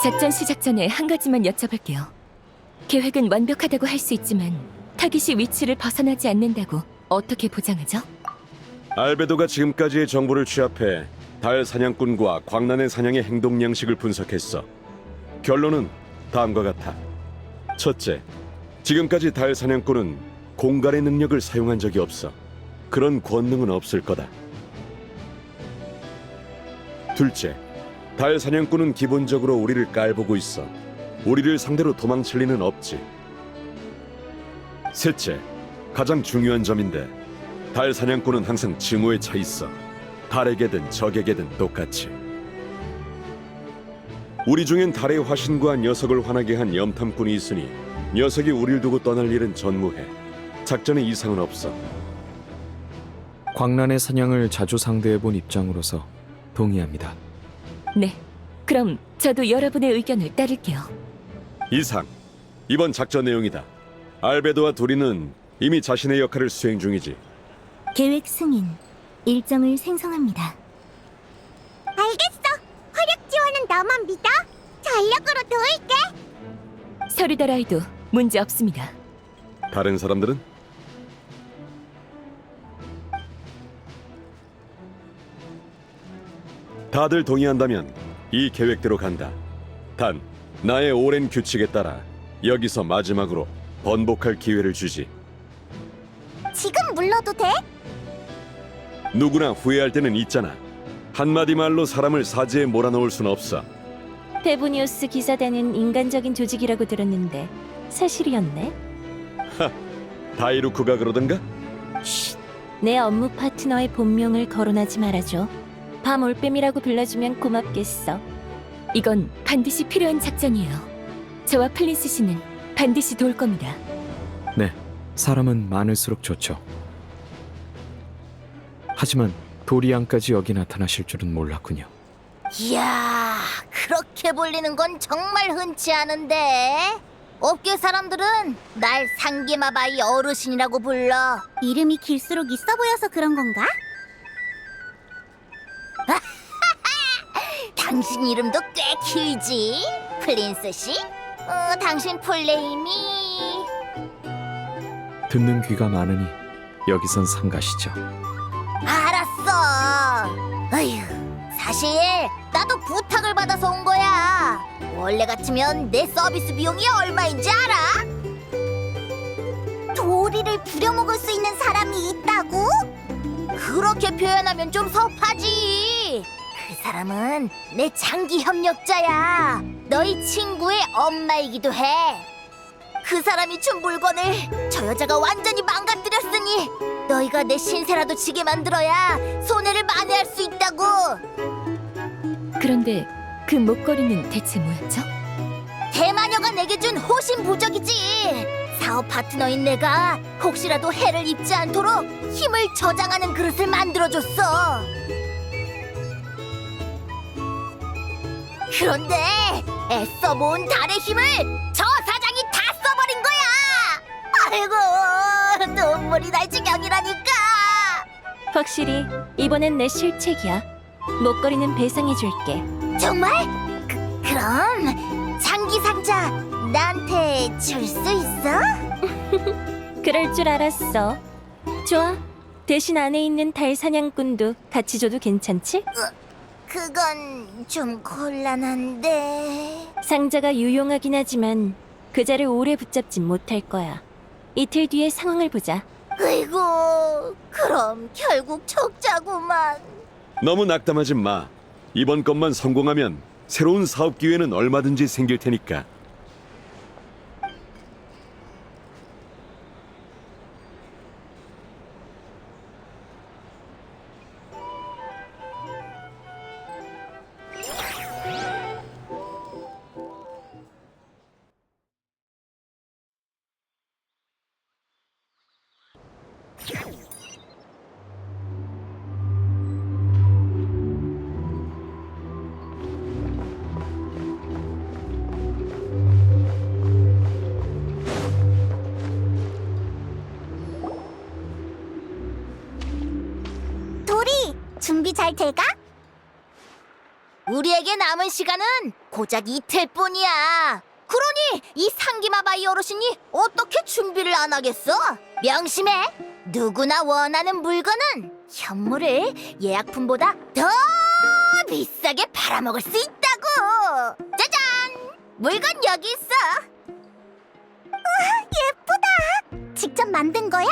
작전 시작 전에 한 가지만 여쭤볼게요. 계획은 완벽하다고 할 수 있지만 타깃이 위치를 벗어나지 않는다고 어떻게 보장하죠? 알베도가 지금까지의 정보를 취합해 달 사냥꾼과 광란의 사냥의 행동 양식을 분석했어. 결론은 다음과 같아. 첫째, 지금까지 달 사냥꾼은 공간의 능력을 사용한 적이 없어. 그런 권능은 없을 거다. 둘째, 달 사냥꾼은 기본적으로 우리를 깔보고 있어. 우리를 상대로 도망칠 리는 없지. 셋째, 가장 중요한 점인데 달 사냥꾼은 항상 징후에 차 있어. 달에게든 적에게든 똑같이. 우리 중엔 달의 화신과 녀석을 화나게 한 염탐꾼이 있으니 녀석이 우릴 두고 떠날 일은 전무해. 작전에 이상은 없어. 광란의 사냥을 자주 상대해본 입장으로서 동의합니다. 네, 그럼 저도 여러분의 의견을 따를게요. 이상, 이번 작전 내용이다. 알베도와 도리는 이미 자신의 역할을 수행 중이지. 계획 승인, 일정을 생성합니다. 알겠어. 화력 지원은 너만 믿어. 전력으로 도울게. 서리다라이도 문제 없습니다. 다른 사람들은? 다들 동의한다면 이 계획대로 간다. 단, 나의 오랜 규칙에 따라 여기서 마지막으로 번복할 기회를 주지. 지금 물러도 돼? 누구나 후회할 때는 있잖아. 한마디 말로 사람을 사지에 몰아넣을 순 없어. 페보니우스 기사단은 인간적인 조직이라고 들었는데 사실이었네? 다이루크가 그러던가? 내 업무 파트너의 본명을 거론하지 말아줘. 밤 올빼미라고 불러주면 고맙겠어. 이건 반드시 필요한 작전이에요. 저와 플린스 씨는 반드시 도울 겁니다. 네, 사람은 많을수록 좋죠. 하지만 도리안까지 여기 나타나실 줄은 몰랐군요. 이야, 그렇게 볼리는 건 정말 흔치 않은데. 업계 사람들은 날 상기마바이 어르신이라고 불러. 이름이 길수록 있어 보여서 그런 건가? 당신 이름도 꽤 길지, 플린스 씨? 당신 풀네임이... 듣는 귀가 많으니 여기선 상가시죠. 알았어. 어휴, 사실 나도 부탁을 받아서 온 거야. 원래 같으면 내 서비스 비용이 얼마인지 알아? 도리를 부려먹을 수 있는 사람이 있다고? 그렇게 표현하면 좀 섭하지. 그 사람은 내 장기 협력자야. 너희 친구의 엄마이기도 해. 그 사람이 준 물건을 저 여자가 완전히 망가뜨렸으니 너희가 내 신세라도 지게 만들어야 손해를 만회할 수 있다고. 그런데 그 목걸이는 대체 뭐였죠? 대마녀가 내게 준 호신 부적이지. 사업 파트너인 내가 혹시라도 해를 입지 않도록 힘을 저장하는 그릇을 만들어줬어. 그런데 애써 모은 달의 힘을 저 사장이 다 써버린 거야. 아이고, 눈물이 날 지경이라니까. 확실히 이번엔 내 실책이야. 목걸이는 배상해줄게. 정말? 그럼 장기 상자 나한테 줄 수 있어? 그럴 줄 알았어. 좋아. 대신 안에 있는 달 사냥꾼도 같이 줘도 괜찮지? 그건 좀 곤란한데. 상자가 유용하긴 하지만 그자를 오래 붙잡진 못할 거야. 이틀 뒤에 상황을 보자. 아이고, 그럼 결국 적자구만. 너무 낙담하지 마. 이번 것만 성공하면 새로운 사업 기회는 얼마든지 생길 테니까. 도리, 준비 잘 돼가? 우리에게 남은 시간은 고작 이틀뿐이야. 그러니 이 상기마바이 어르신이 어떻게 준비를 안 하겠어? 명심해. 누구나 원하는 물건은 현물을 예약품보다 더 비싸게 팔아먹을 수 있다고. 짜잔! 물건 여기 있어. 우와, 예쁘다. 직접 만든 거야?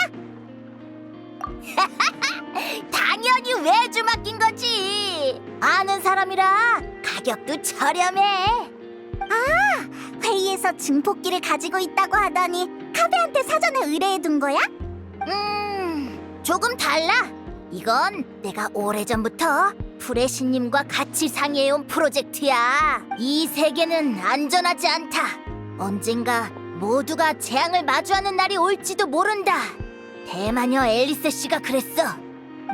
당연히 외주 맡긴 거지. 아는 사람이라 가격도 저렴해. 아, 회의에서 증폭기를 가지고 있다고 하더니 카베한테 사전에 의뢰해둔 거야? 조금 달라. 이건 내가 오래전부터 프레시님과 같이 상의해온 프로젝트야. 이 세계는 안전하지 않다. 언젠가 모두가 재앙을 마주하는 날이 올지도 모른다. 대마녀 앨리스 씨가 그랬어.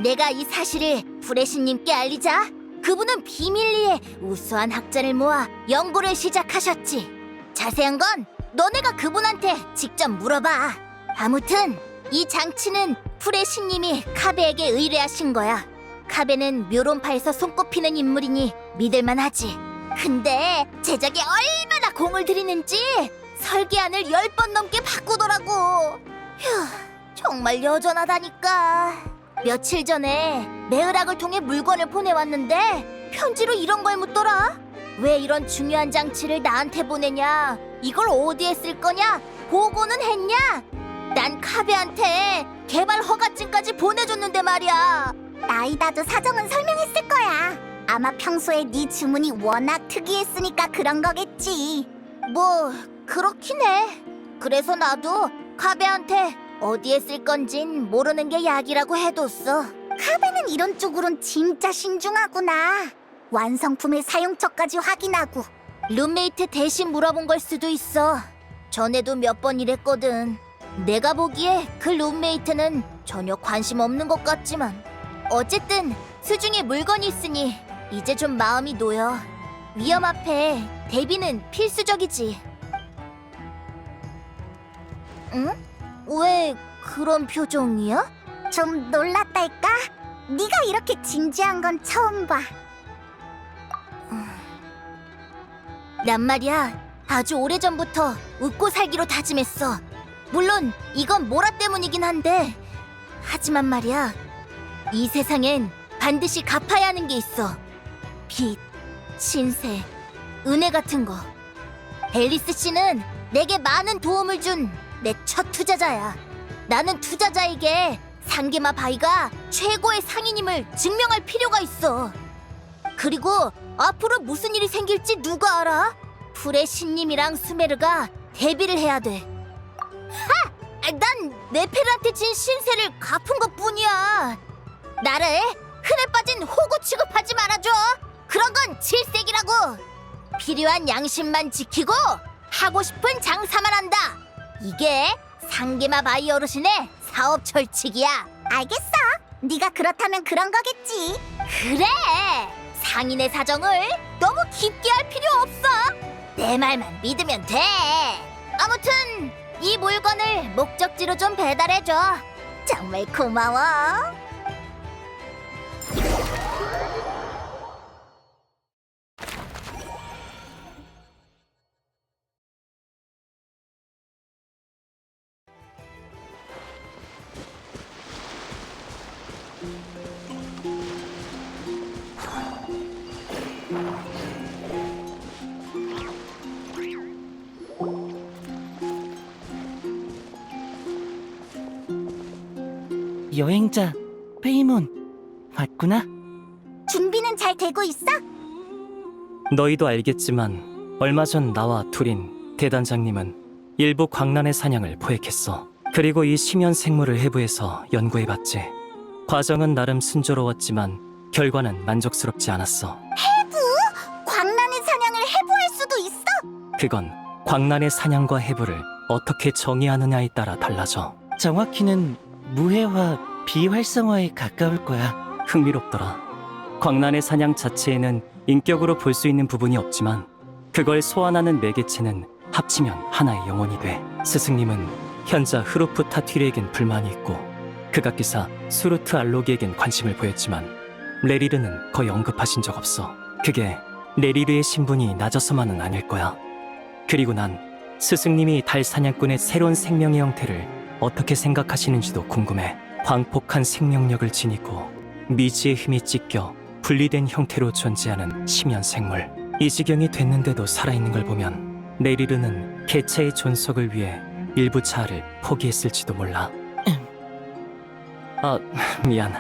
내가 이 사실을 프레시님께 알리자 그분은 비밀리에 우수한 학자를 모아 연구를 시작하셨지. 자세한 건 너네가 그분한테 직접 물어봐. 아무튼 이 장치는 프레시님이 카베에게 의뢰하신 거야. 카베는 묘론파에서 손꼽히는 인물이니 믿을만하지. 근데 제작에 얼마나 공을 들이는지 설계안을 10번 넘게 바꾸더라고. 휴, 정말 여전하다니까. 며칠 전에 네으락을 통해 물건을 보내왔는데 편지로 이런 걸 묻더라. 왜 이런 중요한 장치를 나한테 보내냐? 이걸 어디에 쓸 거냐? 보고는 했냐? 난 카베한테 개발 허가증까지 보내줬는데 말이야. 나이다도 사정은 설명했을 거야. 아마 평소에 네 주문이 워낙 특이했으니까 그런 거겠지. 뭐 그렇긴 해. 그래서 나도 카베한테 어디에 쓸 건진 모르는 게 약이라고 해뒀어. 카베는 이런 쪽으론 진짜 신중하구나. 완성품의 사용처까지 확인하고. 룸메이트 대신 물어본 걸 수도 있어. 전에도 몇 번 이랬거든. 내가 보기에 그 룸메이트는 전혀 관심 없는 것 같지만 어쨌든 수중에 물건이 있으니 이제 좀 마음이 놓여. 위험 앞에 대비는 필수적이지. 응? 왜 그런 표정이야? 좀 놀랐달까? 네가 이렇게 진지한 건 처음 봐. 난 말이야 아주 오래전부터 웃고 살기로 다짐했어. 물론 이건 모라 때문이긴 한데 하지만 말이야 이 세상엔 반드시 갚아야 하는 게 있어. 빚, 신세, 은혜 같은 거. 앨리스 씨는 내게 많은 도움을 준 내 첫 투자자야. 나는 투자자에게 상기마 바이가 최고의 상인임을 증명할 필요가 있어. 그리고 앞으로 무슨 일이 생길지 누가 알아? 프레시님이랑 수메르가 대비를 해야 돼. 난 네페르한테 진 신세를 갚은 것뿐이야. 나를 흔해 빠진 호구 취급하지 말아줘. 그런 건 질색이라고. 필요한 양심만 지키고 하고 싶은 장사만 한다. 이게 상기마 바이 어르신의 사업 철칙이야. 알겠어. 네가 그렇다면 그런 거겠지. 그래. 상인의 사정을 너무 깊게 할 필요 없어. 내 말만 믿으면 돼. 아무튼 이 물건을 목적지로 좀 배달해줘. 정말 고마워. 여행자 페이몬 왔구나. 준비는 잘 되고 있어? 너희도 알겠지만 얼마 전 나와 투린 대단장님은 일부 광란의 사냥을 포획했어. 그리고 이 심연 생물을 해부해서 연구해봤지. 과정은 나름 순조로웠지만 결과는 만족스럽지 않았어. 광란의 사냥을 해부할 수도 있어? 그건 광란의 사냥과 해부를 어떻게 정의하느냐에 따라 달라져. 정확히는 무해화 비활성화에 가까울 거야. 흥미롭더라. 광란의 사냥 자체에는 인격으로 볼 수 있는 부분이 없지만 그걸 소환하는 매개체는 합치면 하나의 영혼이 돼. 스승님은 현자 흐루프 타튀르에겐 불만이 있고 극악기사 수루트 알로기에겐 관심을 보였지만 레리르는 거의 언급하신 적 없어. 그게 네리르의 신분이 낮아서만은 아닐 거야. 그리고 난 스승님이 달 사냥꾼의 새로운 생명의 형태를 어떻게 생각하시는지도 궁금해. 광폭한 생명력을 지니고 미지의 힘이 찢겨 분리된 형태로 존재하는 심연 생물. 이 지경이 됐는데도 살아있는 걸 보면 네리르는 개체의 존속을 위해 일부 자아를 포기했을지도 몰라. 아, 미안.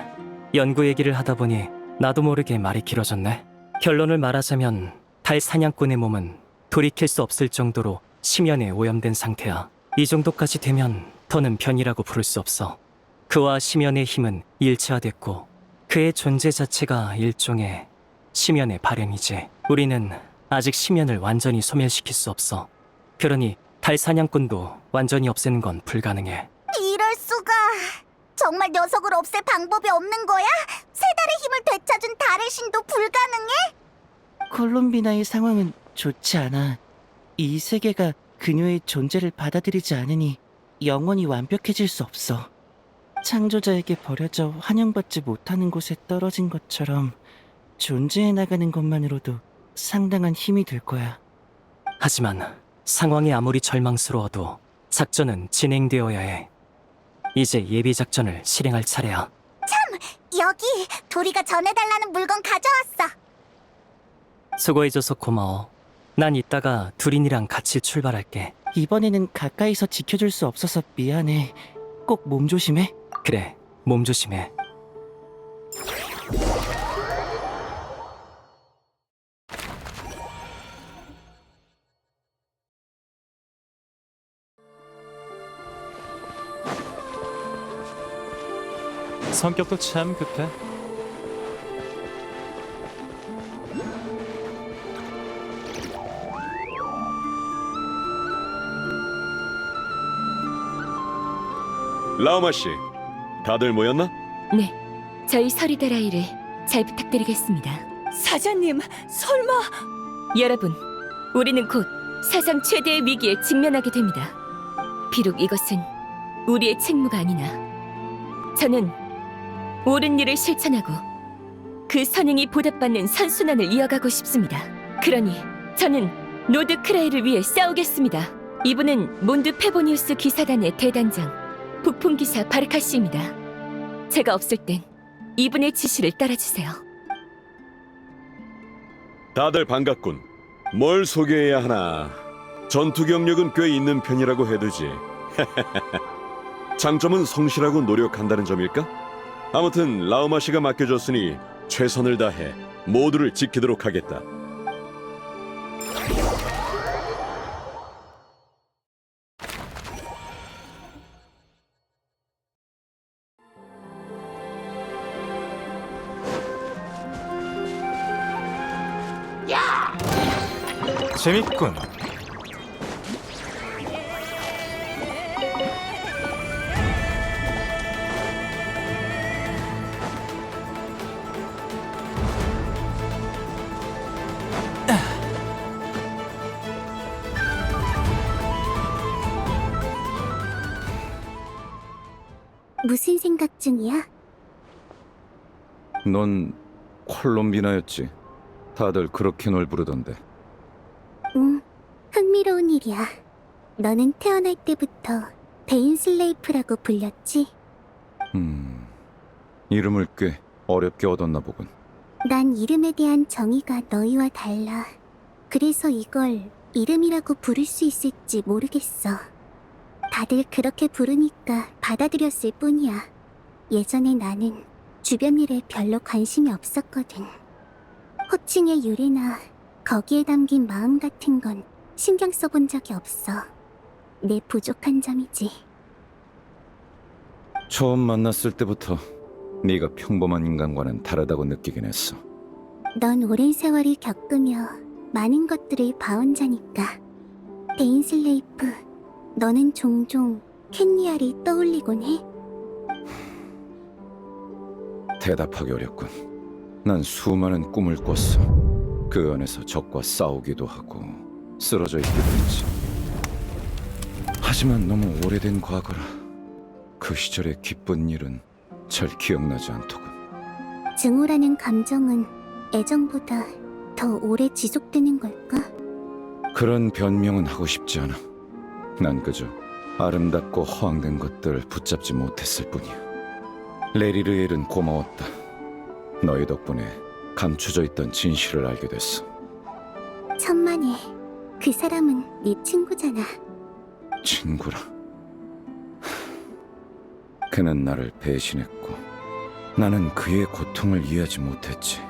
연구 얘기를 하다 보니 나도 모르게 말이 길어졌네. 결론을 말하자면 달 사냥꾼의 몸은 돌이킬 수 없을 정도로 심연에 오염된 상태야. 이 정도까지 되면 더는 변이라고 부를 수 없어. 그와 심연의 힘은 일체화됐고 그의 존재 자체가 일종의 심연의 발현이지. 우리는 아직 심연을 완전히 소멸시킬 수 없어. 그러니 달 사냥꾼도 완전히 없애는 건 불가능해. 이럴 수가. 정말 녀석을 없앨 방법이 없는 거야? 새 달의 힘을 되찾은 달의 신도 불가능해? 콜롬비나의 상황은 좋지 않아. 이 세계가 그녀의 존재를 받아들이지 않으니 영원히 완벽해질 수 없어. 창조자에게 버려져 환영받지 못하는 곳에 떨어진 것처럼 존재해 나가는 것만으로도 상당한 힘이 될 거야. 하지만 상황이 아무리 절망스러워도 작전은 진행되어야 해. 이제 예비 작전을 실행할 차례야. 여기 도리가 전해달라는 물건 가져왔어. 수고해줘서 고마워. 난 이따가 두린이랑 같이 출발할게. 이번에는 가까이서 지켜줄 수 없어서 미안해. 꼭 몸 조심해. 그래, 몸 조심해. 성격도 참 급해. 라오마 씨, 다들 모였나? 네, 저희 서리다라이를 잘 부탁드리겠습니다. 사자님, 설마... 여러분, 우리는 곧 사상 최대의 위기에 직면하게 됩니다. 비록 이것은 우리의 책무가 아니나 저는 옳은 일을 실천하고 그 선행이 보답받는 선순환을 이어가고 싶습니다. 그러니 저는 노드크라이를 위해 싸우겠습니다. 이분은 몬드 페보니우스 기사단의 대단장 북풍기사 바르카시입니다. 제가 없을 땐 이분의 지시를 따라주세요. 다들 반갑군. 뭘 소개해야 하나? 전투 경력은 꽤 있는 편이라고 해두지. 장점은 성실하고 노력한다는 점일까? 아무튼 라오마 씨가 맡겨줬으니 최선을 다해 모두를 지키도록 하겠다. 재밌군. 무슨 생각 중이야? 넌 콜롬비나였지. 다들 그렇게 널 부르던데. 흥미로운 일이야. 너는 태어날 때부터 베인슬레이프라고 불렸지? 이름을 꽤 어렵게 얻었나 보군. 난 이름에 대한 정의가 너희와 달라. 그래서 이걸 이름이라고 부를 수 있을지 모르겠어. 다들 그렇게 부르니까 받아들였을 뿐이야. 예전에 나는 주변 일에 별로 관심이 없었거든. 호칭의 유래나 거기에 담긴 마음 같은 건 신경 써본 적이 없어. 내 부족한 점이지. 처음 만났을 때부터 네가 평범한 인간과는 다르다고 느끼긴 했어. 넌 오랜 세월을 겪으며 많은 것들을 봐온 자니까. 베인슬레이프, 너는 종종 켄리아를 떠올리곤 해? 대답하기 어렵군. 난 수많은 꿈을 꿨어. 그 안에서 적과 싸우기도 하고 쓰러져 있기도 했지. 하지만 너무 오래된 과거라 그 시절의 기쁜 일은 잘 기억나지 않더군. 증오라는 감정은 애정보다 더 오래 지속되는 걸까? 그런 변명은 하고 싶지 않아. 난 그저 아름답고 허황된 것들을 붙잡지 못했을 뿐이야. 레리르엘은 고마웠다. 너희 덕분에 감춰져 있던 진실을 알게 됐어. 천만에 그 사람은 네 친구잖아. 친구라. 그는 나를 배신했고 나는 그의 고통을 이해하지 못했지.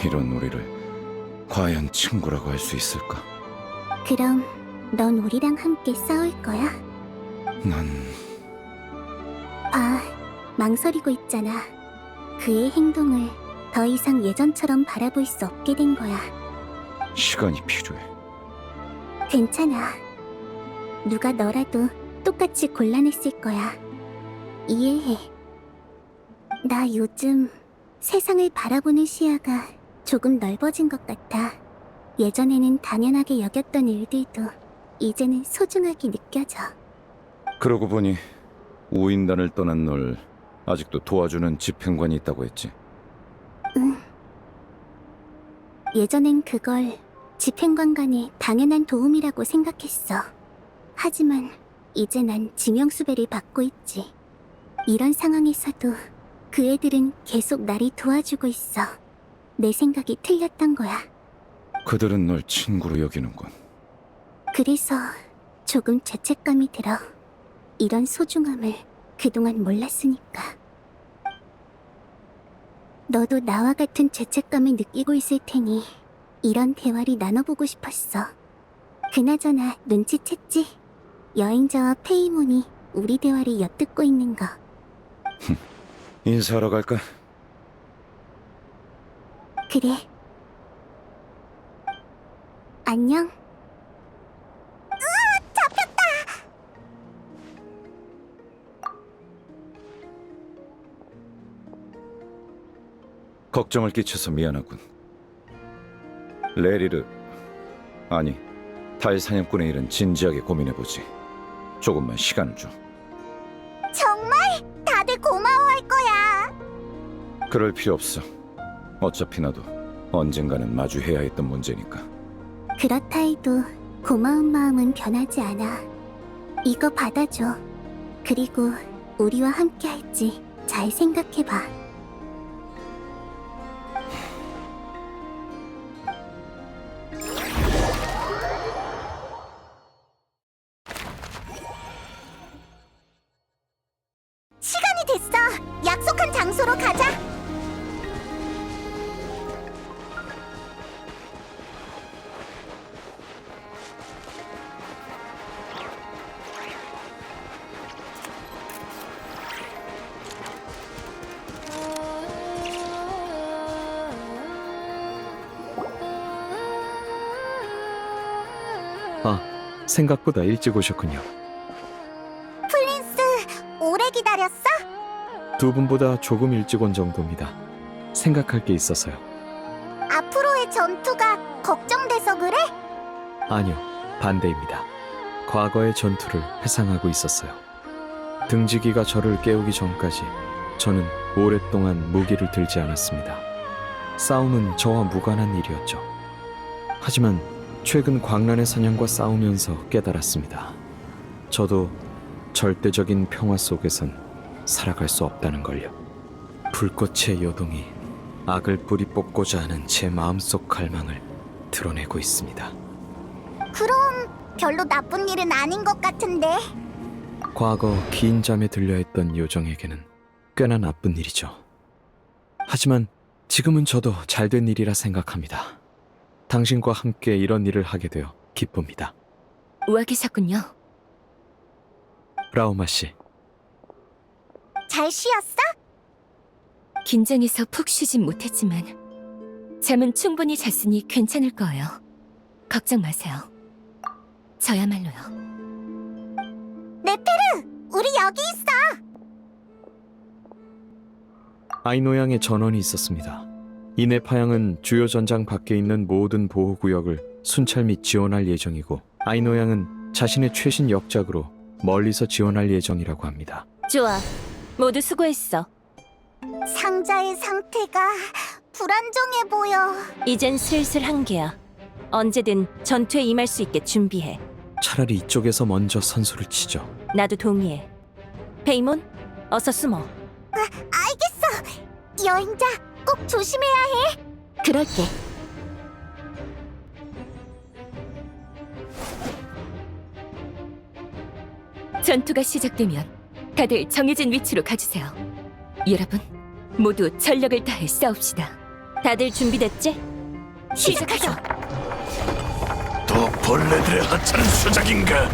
이런 우리를 과연 친구라고 할 수 있을까? 그럼 넌 우리랑 함께 싸울 거야? 난 봐, 망설이고 있잖아. 그의 행동을 더 이상 예전처럼 바라볼 수 없게 된 거야. 시간이 필요해. 괜찮아. 누가 너라도 똑같이 곤란했을 거야. 이해해. 나 요즘 세상을 바라보는 시야가 조금 넓어진 것 같아. 예전에는 당연하게 여겼던 일들도 이제는 소중하게 느껴져. 그러고 보니 우인단을 떠난 널 아직도 도와주는 집행관이 있다고 했지. 응. 예전엔 그걸 집행관간의 당연한 도움이라고 생각했어. 하지만 이제 난 지명수배를 받고 있지. 이런 상황에서도 그 애들은 계속 나를 도와주고 있어. 내 생각이 틀렸던 거야. 그들은 널 친구로 여기는군. 그래서 조금 죄책감이 들어. 이런 소중함을 그동안 몰랐으니까. 너도 나와 같은 죄책감을 느끼고 있을 테니 이런 대화를 나눠보고 싶었어. 그나저나 눈치챘지? 여행자와 페이몬이 우리 대화를 엿듣고 있는 거. 인사하러 갈까? 그래. 안녕. 걱정을 끼쳐서 미안하군. 레리르, 아니, 달 사냥꾼의 일은 진지하게 고민해보지. 조금만 시간을 줘. 정말 다들 고마워할 거야. 그럴 필요 없어. 어차피 나도 언젠가는 마주해야 했던 문제니까. 그렇다 해도 고마운 마음은 변하지 않아. 이거 받아줘. 그리고 우리와 함께 할지 잘 생각해봐. 시간이 됐어. 약속한 장소로 가자. 생각보다 일찍 오셨군요. 플린스, 오래 기다렸어? 두 분보다 조금 일찍 온 정도입니다. 생각할 게 있어서요. 앞으로의 전투가 걱정돼서 그래? 아니요, 반대입니다. 과거의 전투를 회상하고 있었어요. 등지기가 저를 깨우기 전까지 저는 오랫동안 무기를 들지 않았습니다. 싸움은 저와 무관한 일이었죠. 하지만 최근 광란의 사냥과 싸우면서 깨달았습니다. 저도 절대적인 평화 속에선 살아갈 수 없다는 걸요. 불꽃의 요동이 악을 뿌리 뽑고자 하는 제 마음속 갈망을 드러내고 있습니다. 그럼 별로 나쁜 일은 아닌 것 같은데. 과거 긴 잠에 들려했던 요정에게는 꽤나 나쁜 일이죠. 하지만 지금은 저도 잘된 일이라 생각합니다. 당신과 함께 이런 일을 하게 되어 기쁩니다. 와 계셨군요. 라우마 씨, 잘 쉬었어? 긴장해서 푹 쉬진 못했지만 잠은 충분히 잤으니 괜찮을 거예요. 걱정 마세요. 저야말로요. 네페르, 우리 여기 있어. 아이노양의 전원이 있었습니다. 이내 파양은 주요 전장 밖에 있는 모든 보호구역을 순찰 및 지원할 예정이고 아이노양은 자신의 최신 역작으로 멀리서 지원할 예정이라고 합니다. 좋아. 모두 수고했어. 상자의 상태가 불안정해 보여. 이젠 슬슬 한계야. 언제든 전투에 임할 수 있게 준비해. 차라리 이쪽에서 먼저 선수를 치죠. 나도 동의해. 페이몬, 어서 숨어. 알겠어. 여행자, 꼭 조심해야 해. 그럴게. 전투가 시작되면 다들 정해진 위치로 가주세요. 여러분, 모두 전력을 다해 싸웁시다. 다들 준비됐지? 시작하죠. 또 벌레들의 하찮은 수작인가?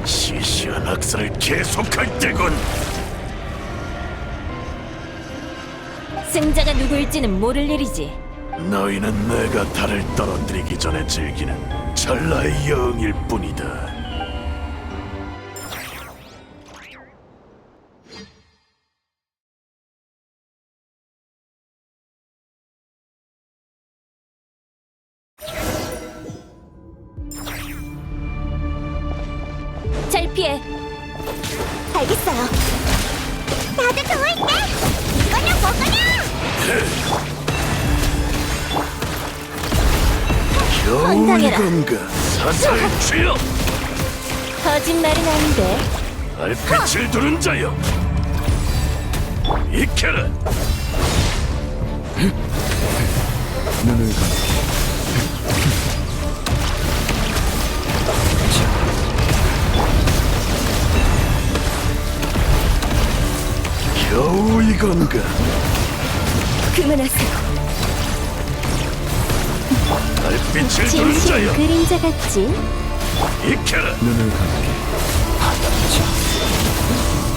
시시한 학살을 계속할 때군. 승자가 누구일지는 모를 일이지. 너희는 내가 달을 떨어뜨리기 전에 즐기는 찰나의 여흥일 뿐이다. 잘 피해. 알겠어요. 나도 도울게. 이거냐 뭐거냐? 겨우 건강해라. 이건가? 사살 주여! 거짓말은 안 돼. 달빛을 두른 자여! 익혀라! 눈을 감게. 겨우 이건가? 그만하세요. 달빛을 두른 진실은 자여! 그림자 같지? 익혀라! 눈을 감게. 자,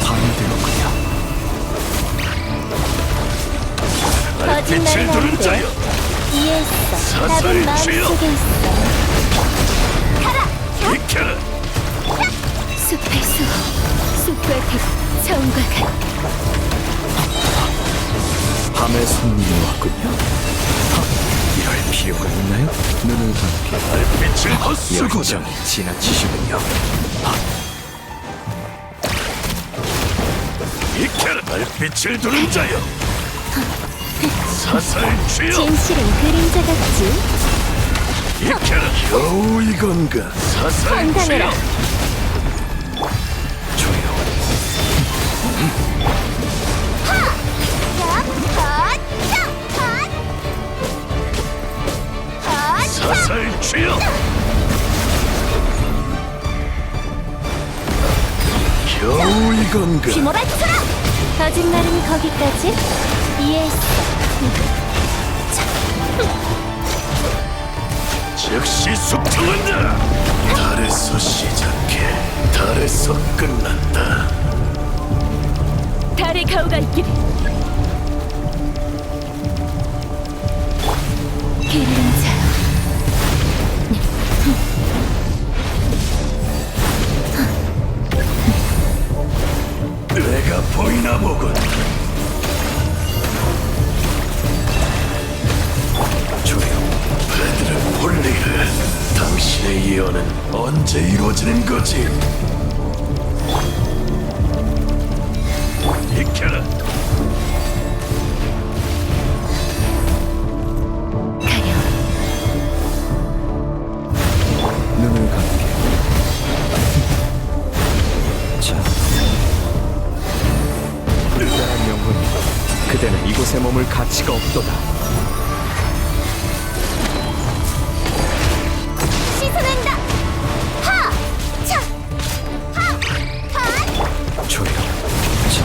밤이 되었군요. 달빛을 거짓말은 두른 안 돼. 자여! 이해했어. 사살 답은 주여. 마음속에 있어. 익혀라! 숲의 수호, 숲과 빛, 처음과 같. 밤의 손님이 왔군요. 이럴 필요가 있나요? 눈을 감게. 달빛을 헛수고다! 열정이 지나치시군요. 익혀라! 달빛을 두른 자여! 사살 주여! 진실은 그림자 같지? 익혀라! 겨우 이건가? 사살 건강해라. 주여! 조용. 사살 주여! 겨우 이건가? 휘몰아쳐라. 거짓말은 거기까지? 이해했어. 즉시 숙청한다! 달에서 시작해 달에서 끝난다. 달의 가오가 있기를. 그림자. 내가 보이나 보군. 조용. 베드르 폴리르, 당신의 예언은 언제 이루어지는 거지? 익혀라! 가려. 눈을 감게. 자, 불가한 영혼이 그대는 이곳에 머물 가치가 없도다. 씻어낸다. 하! 차! 하! 한! 조용. 자,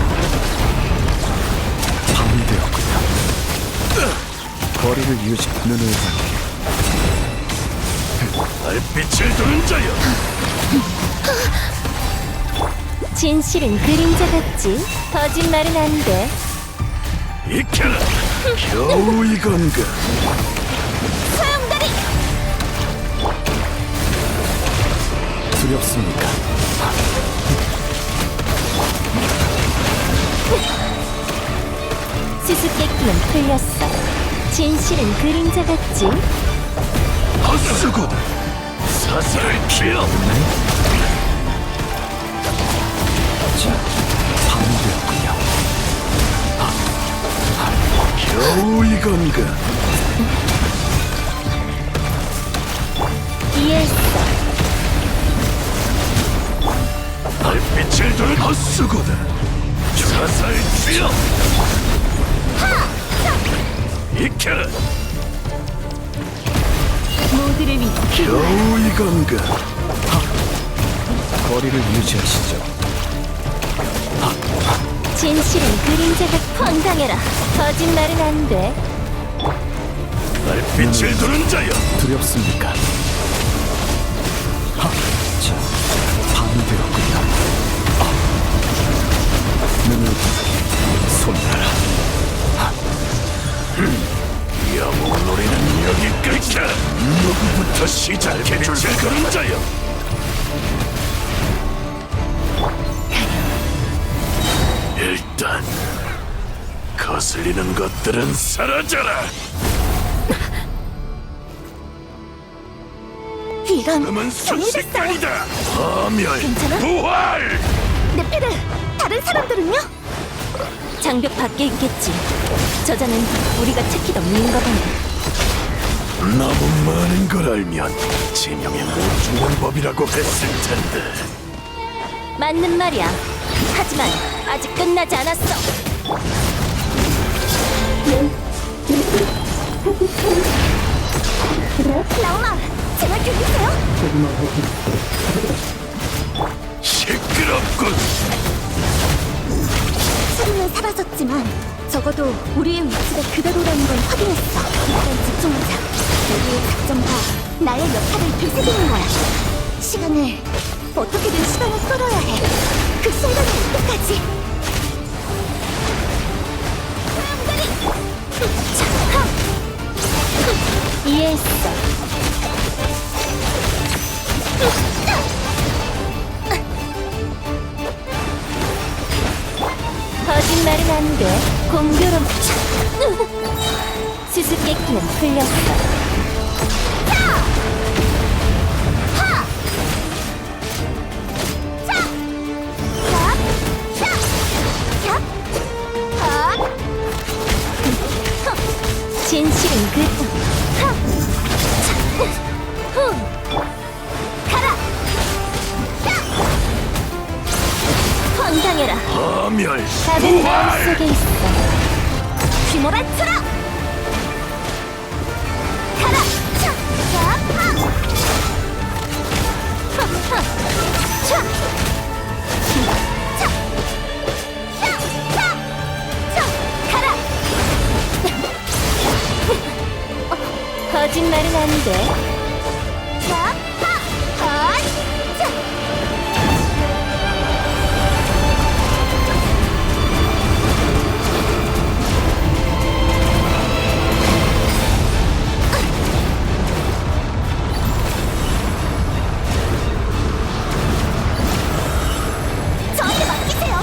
밤이 되었군요. 거리를 유지. 눈을 감게. 달빛을 두른 자여! 진실은 그림자 같지? 거짓말은 안 돼. 익혀라! 겨우 이건가? 소용돌이. 두렵습니까? 수수께끼는 풀렸어. 진실은 그림자 같지? 헛수고다! 사살 주여! 자, 밤이 되었군요. 겨우 이건가? 수고다. 자살 주여. 익혀라. 모두를 위해 겨우 이건가. 거리를 유지하시죠. 진실은 그림자가 황당해라. 거짓말은 안 돼. 빛을 두는 자여. 두렵습니까? 자, 밤이 되었군요. 눈을 감게 손나라. 영웅놀이는 여기까지다. 누구부터 시작해줄 그런 자여. 일단 거슬리는 것들은 사라져라. 이런 그러면 잘못했어요. 순식간이다. 파멸, 괜찮아? 부활. 내 패를 다른 사람들은요? 장벽 밖에 있겠지. 저자는 우리가 찾기도 없는가 보네. 너무 많은 걸 알면 진영에 못 죽는 법이라고 했을 텐데. 맞는 말이야. 하지만 아직 끝나지 않았어. 라우마, 제발 들리세요? 시끄럽군. 소리는 사라졌지만 적어도 우리의 위치가 그대로라는 걸 확인했어. 일단 집중하자. 우리의 작전과 나의 역할을 되새기는 거야. 시간을 어떻게든 시간을 끌어야 해. 그 순간이 올 때까지. 이해했어. 거짓말은 안 돼. 공교롭. 수수께끼는 풀렸어. 진실은 가라! 황당해라. 파멸, 답은 부활. 마음속에 있어. 휘몰아쳐라! 가라! 차! 차! 차! 차! 가라! 거짓말은 안 돼. 차! 차! 차! 저한테 맡기세요.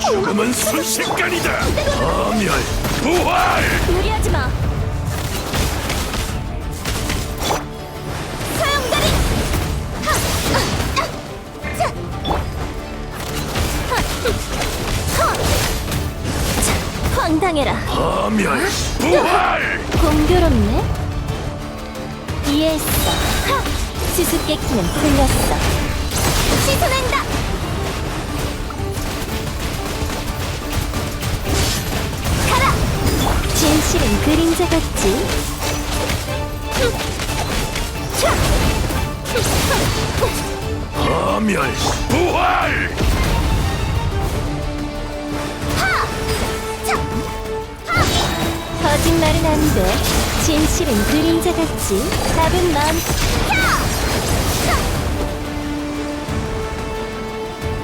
죽음은 순식간이다. 파멸, 부활. 무리하지 마. 소용돌이! 황당해라. 파멸, 부활. 공교롭네. 이해했어. 수수께끼는 풀렸어. 씻어낸다! 가라! 진실은 그림자 같지. 파멸, 부활. 거짓말은 안 돼. 진실은 그림자 같지. 답은 마음.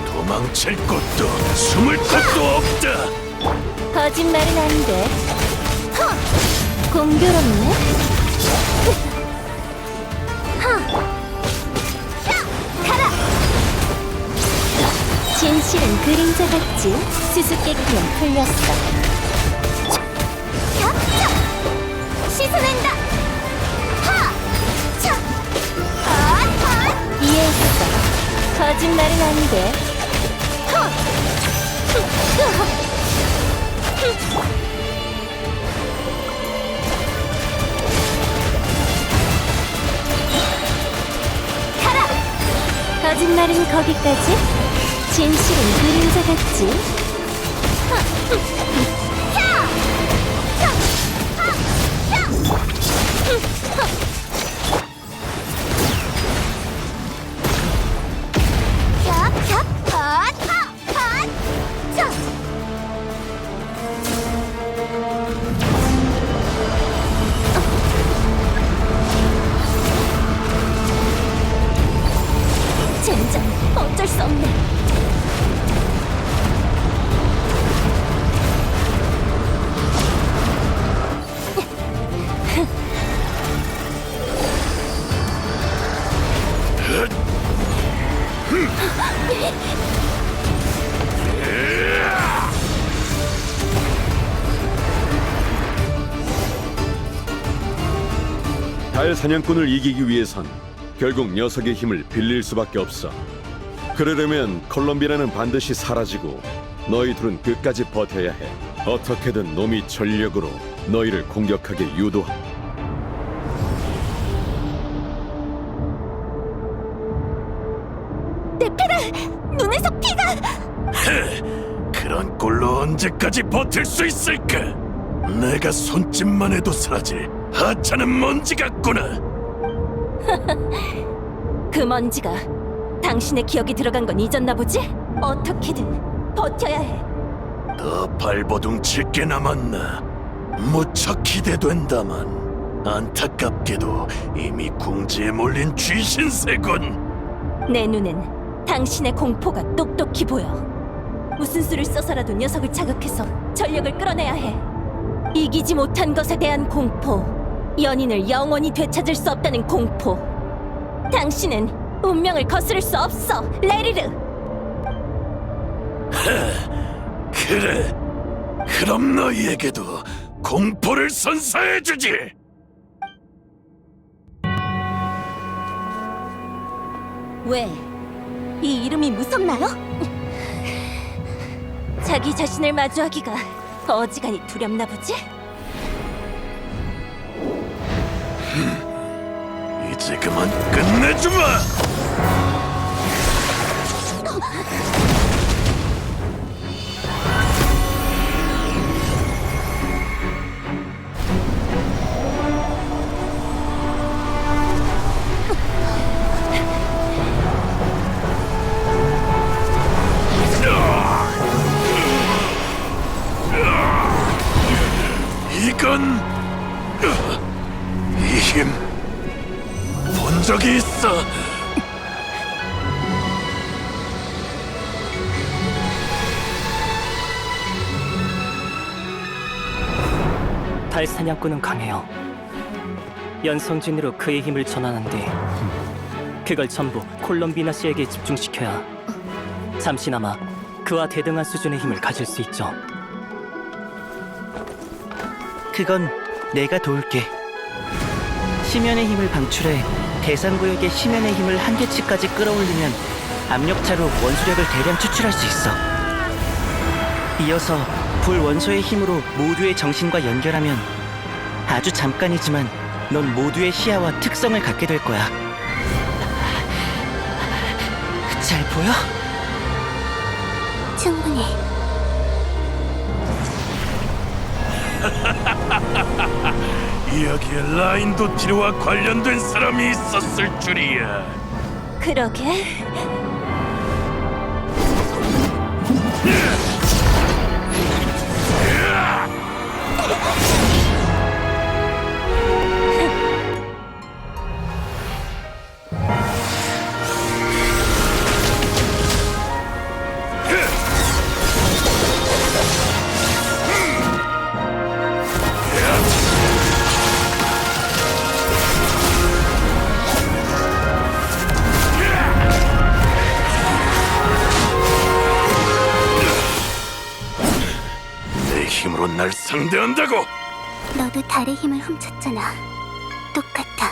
도망칠 곳도 숨을 곳도 없다. 거짓말은 안 돼. 공교롭네. 진실은 그림자 같지. 수수께끼는 풀렸어. 씻어낸다! 이해했어. 거짓말은 안 돼. 거짓말은 거기까지. 진실은 그림자 같지. 젠장, 어쩔 수 없네. 달 사냥꾼을 이기기 위해선 결국 녀석의 힘을 빌릴 수밖에 없어. 그러려면 콜롬비나는 반드시 사라지고 너희 둘은 끝까지 버텨야 해. 어떻게든 놈이 전력으로 너희를 공격하게 유도하. 눈에서 피가! 그런 꼴로 언제까지 버틸 수 있을까? 내가 손짓만 해도 사라질 하찮은 먼지 같구나. 그 먼지가 당신의 기억이 들어간 건 잊었나 보지? 어떻게든 버텨야 해. 더 발버둥 칠 게 남았나? 무척 기대된다만 안타깝게도 이미 궁지에 몰린 쥐신세군. 내 눈엔 당신의 공포가 똑똑히 보여. 무슨 수를 써서라도 녀석을 자극해서 전력을 끌어내야 해. 이기지 못한 것에 대한 공포, 연인을 영원히 되찾을 수 없다는 공포. 당신은 운명을 거스를 수 없어, 레리르. 그래, 그럼 너희에게도 공포를 선사해주지. 왜? 이 이름이 무섭나요? 자기 자신을 마주하기가 어지간히 두렵나 보지? 이제 그만 끝내주마. 이건 이 힘 본 적이 있어. 달 사냥꾼은 강해요. 연성진으로 그의 힘을 전하는 뒤 그걸 전부 콜롬비나 씨에게 집중시켜야 잠시나마 그와 대등한 수준의 힘을 가질 수 있죠. 그건 내가 도울게. 심연의 힘을 방출해 대상구역의 심연의 힘을 한계치까지 끌어올리면 압력차로 원수력을 대량 추출할 수 있어. 이어서 불원소의 힘으로 모두의 정신과 연결하면 아주 잠깐이지만 넌 모두의 시야와 특성을 갖게 될 거야. 잘 보여? 충분히. 여기에 라인도티르와 관련된 사람이 있었을 줄이야. 그러게. 내 힘으로 날 상대한다고? 너도 달의 힘을 훔쳤잖아. 똑같아.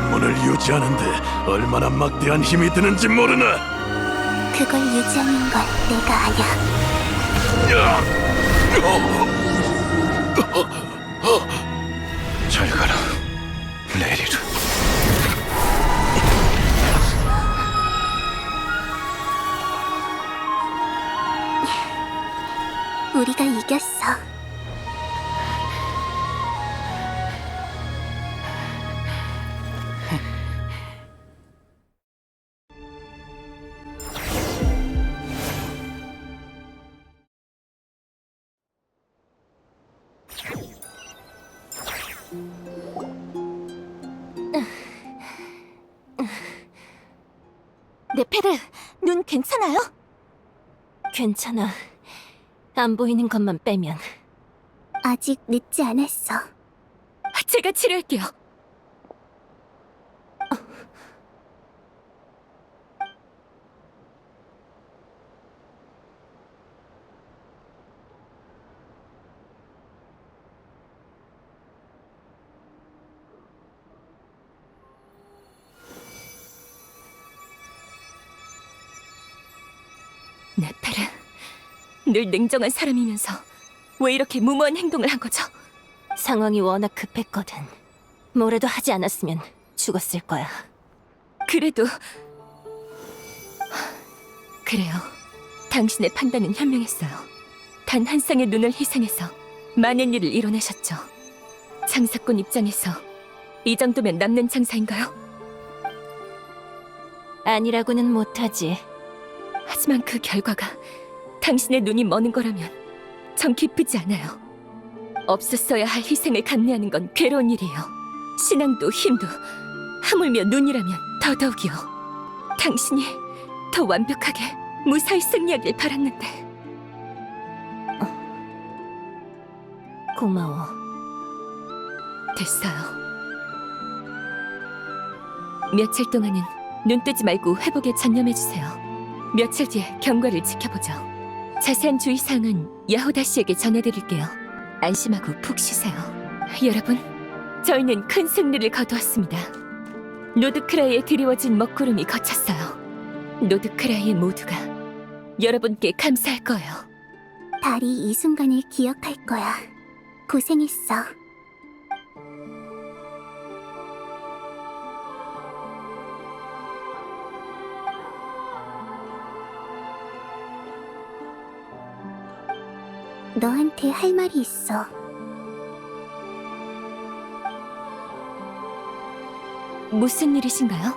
관문을 유지하는데 얼마나 막대한 힘이 드는지 모르나? 그걸 유지하는 건 내가 아냐. 잘 가라, 레리르. 우리가 이겼어. 네페르, 눈 괜찮아요? 괜찮아. 안 보이는 것만 빼면. 아직 늦지 않았어. 제가 치료할게요. 네페르, 늘 냉정한 사람이면서 왜 이렇게 무모한 행동을 한 거죠? 상황이 워낙 급했거든. 뭐라도 하지 않았으면 죽었을 거야. 그래도 그래요. 당신의 판단은 현명했어요. 단 한 쌍의 눈을 희생해서 많은 일을 이뤄내셨죠. 장사꾼 입장에서 이 정도면 남는 장사인가요? 아니라고는 못하지. 하지만 그 결과가 당신의 눈이 머는 거라면 전 기쁘지 않아요. 없었어야 할 희생을 감내하는 건 괴로운 일이에요. 신앙도 힘도 하물며 눈이라면 더더욱이요. 당신이 더 완벽하게 무사히 승리하길 바랐는데. 고마워. 됐어요. 며칠 동안은 눈 뜨지 말고 회복에 전념해주세요. 며칠 뒤에 경과를 지켜보죠. 자세한 주의사항은 야호다 씨에게 전해드릴게요. 안심하고 푹 쉬세요. 여러분, 저희는 큰 승리를 거두었습니다. 노드크라이에 드리워진 먹구름이 거쳤어요. 노드크라이의 모두가 여러분께 감사할 거예요. 달이 이 순간을 기억할 거야. 고생했어. 너한테 할 말이 있어. 무슨 일이신가요?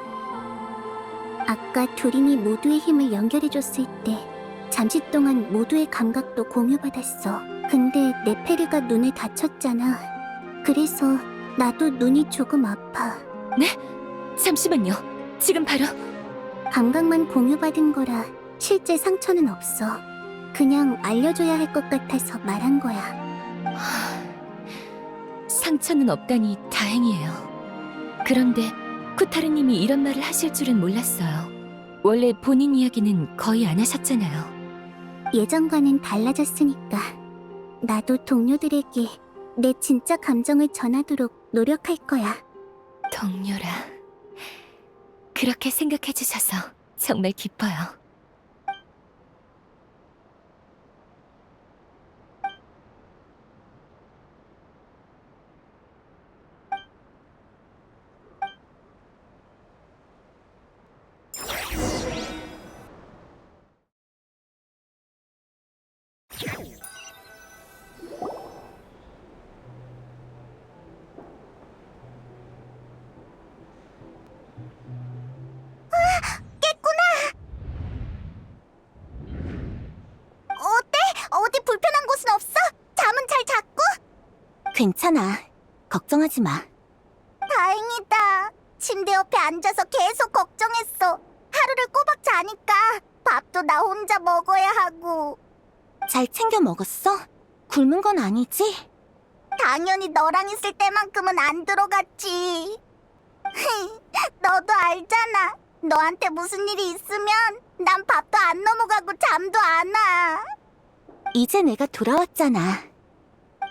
아까 두림이 모두의 힘을 연결해줬을 때 잠시 동안 모두의 감각도 공유받았어. 근데 네페르가 눈을 다쳤잖아. 그래서 나도 눈이 조금 아파. 네? 잠시만요. 지금 바로. 감각만 공유받은 거라 실제 상처는 없어. 그냥 알려줘야 할 것 같아서 말한 거야. 상처는 없다니 다행이에요. 그런데 쿠타르님이 이런 말을 하실 줄은 몰랐어요. 원래 본인 이야기는 거의 안 하셨잖아요. 예전과는 달라졌으니까 나도 동료들에게 내 진짜 감정을 전하도록 노력할 거야. 동료라. 그렇게 생각해 주셔서 정말 기뻐요. 어때? 어디 불편한 곳은 없어? 잠은 잘 잤고? 괜찮아. 걱정하지 마. 다행이다. 침대 옆에 앉아서 계속 걱정했어. 하루를 꼬박 자니까 밥도 나 혼자 먹어야 하고. 잘 챙겨 먹었어? 굶은 건 아니지? 당연히 너랑 있을 때만큼은 안 들어갔지. 너도 알잖아. 너한테 무슨 일이 있으면 난 밥도 안 넘어가고 잠도 안 와. 이제 내가 돌아왔잖아.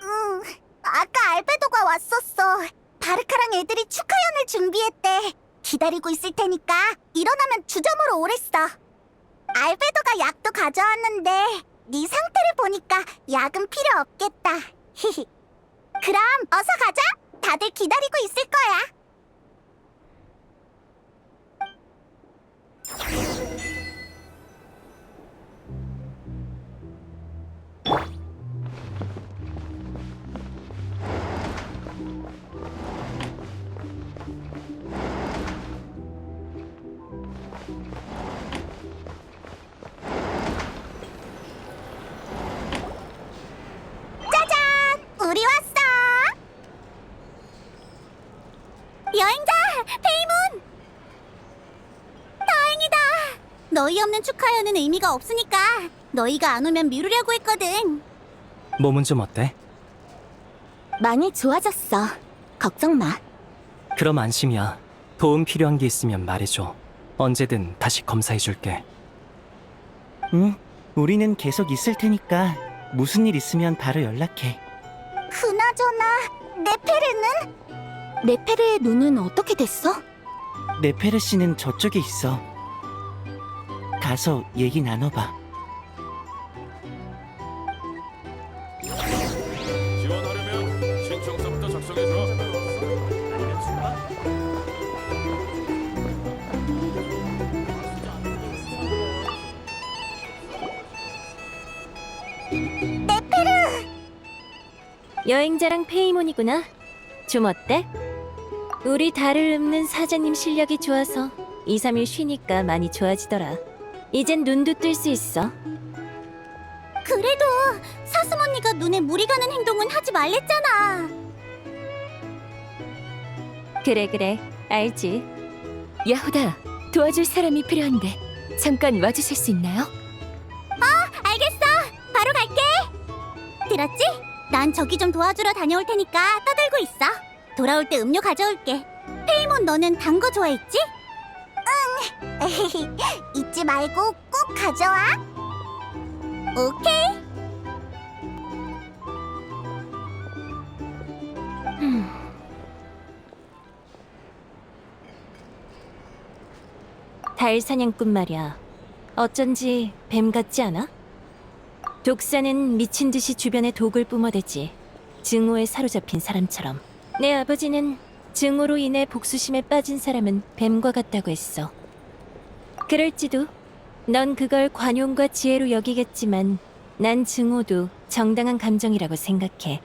응, 아까 알베도가 왔었어. 바르카랑 애들이 축하연을 준비했대. 기다리고 있을 테니까 일어나면 주점으로 오랬어. 알베도가 약도 가져왔는데 네 상태를 보니까 약은 필요 없겠다. 그럼 어서 가자. 다들 기다리고 있을 거야. 우리 왔어! 여행자! 페이몬! 다행이다! 너희 없는 축하연은 의미가 없으니까 너희가 안 오면 미루려고 했거든. 몸은 좀 어때? 많이 좋아졌어. 걱정 마. 그럼 안심이야. 도움 필요한 게 있으면 말해줘. 언제든 다시 검사해줄게. 응, 우리는 계속 있을 테니까 무슨 일 있으면 바로 연락해. 그나저나 네페르는? 네페르의 눈은 어떻게 됐어? 네페르 씨는 저쪽에 있어. 가서 얘기 나눠봐. 지원하려면 신청서부터 작성해줘. 여행자랑 페이몬이구나. 좀 어때? 우리 달을 읊는 사자님 실력이 좋아서 2, 3일 쉬니까 많이 좋아지더라. 이젠 눈도 뜰 수 있어. 그래도 사슴 언니가 눈에 물이 가는 행동은 하지 말랬잖아. 그래, 알지. 야호다, 도와줄 사람이 필요한데 잠깐 와주실 수 있나요? 알겠어. 바로 갈게. 들었지? 난 저기 좀 도와주러 다녀올 테니까 떠들고 있어. 돌아올 때 음료 가져올게. 페이몬 너는 단 거 좋아했지? 응. 잊지 말고 꼭 가져와. 오케이. 달 사냥꾼 말이야. 어쩐지 뱀 같지 않아? 독사는 미친 듯이 주변에 독을 뿜어대지. 증오에 사로잡힌 사람처럼. 내 아버지는 증오로 인해 복수심에 빠진 사람은 뱀과 같다고 했어. 그럴지도. 넌 그걸 관용과 지혜로 여기겠지만 난 증오도 정당한 감정이라고 생각해.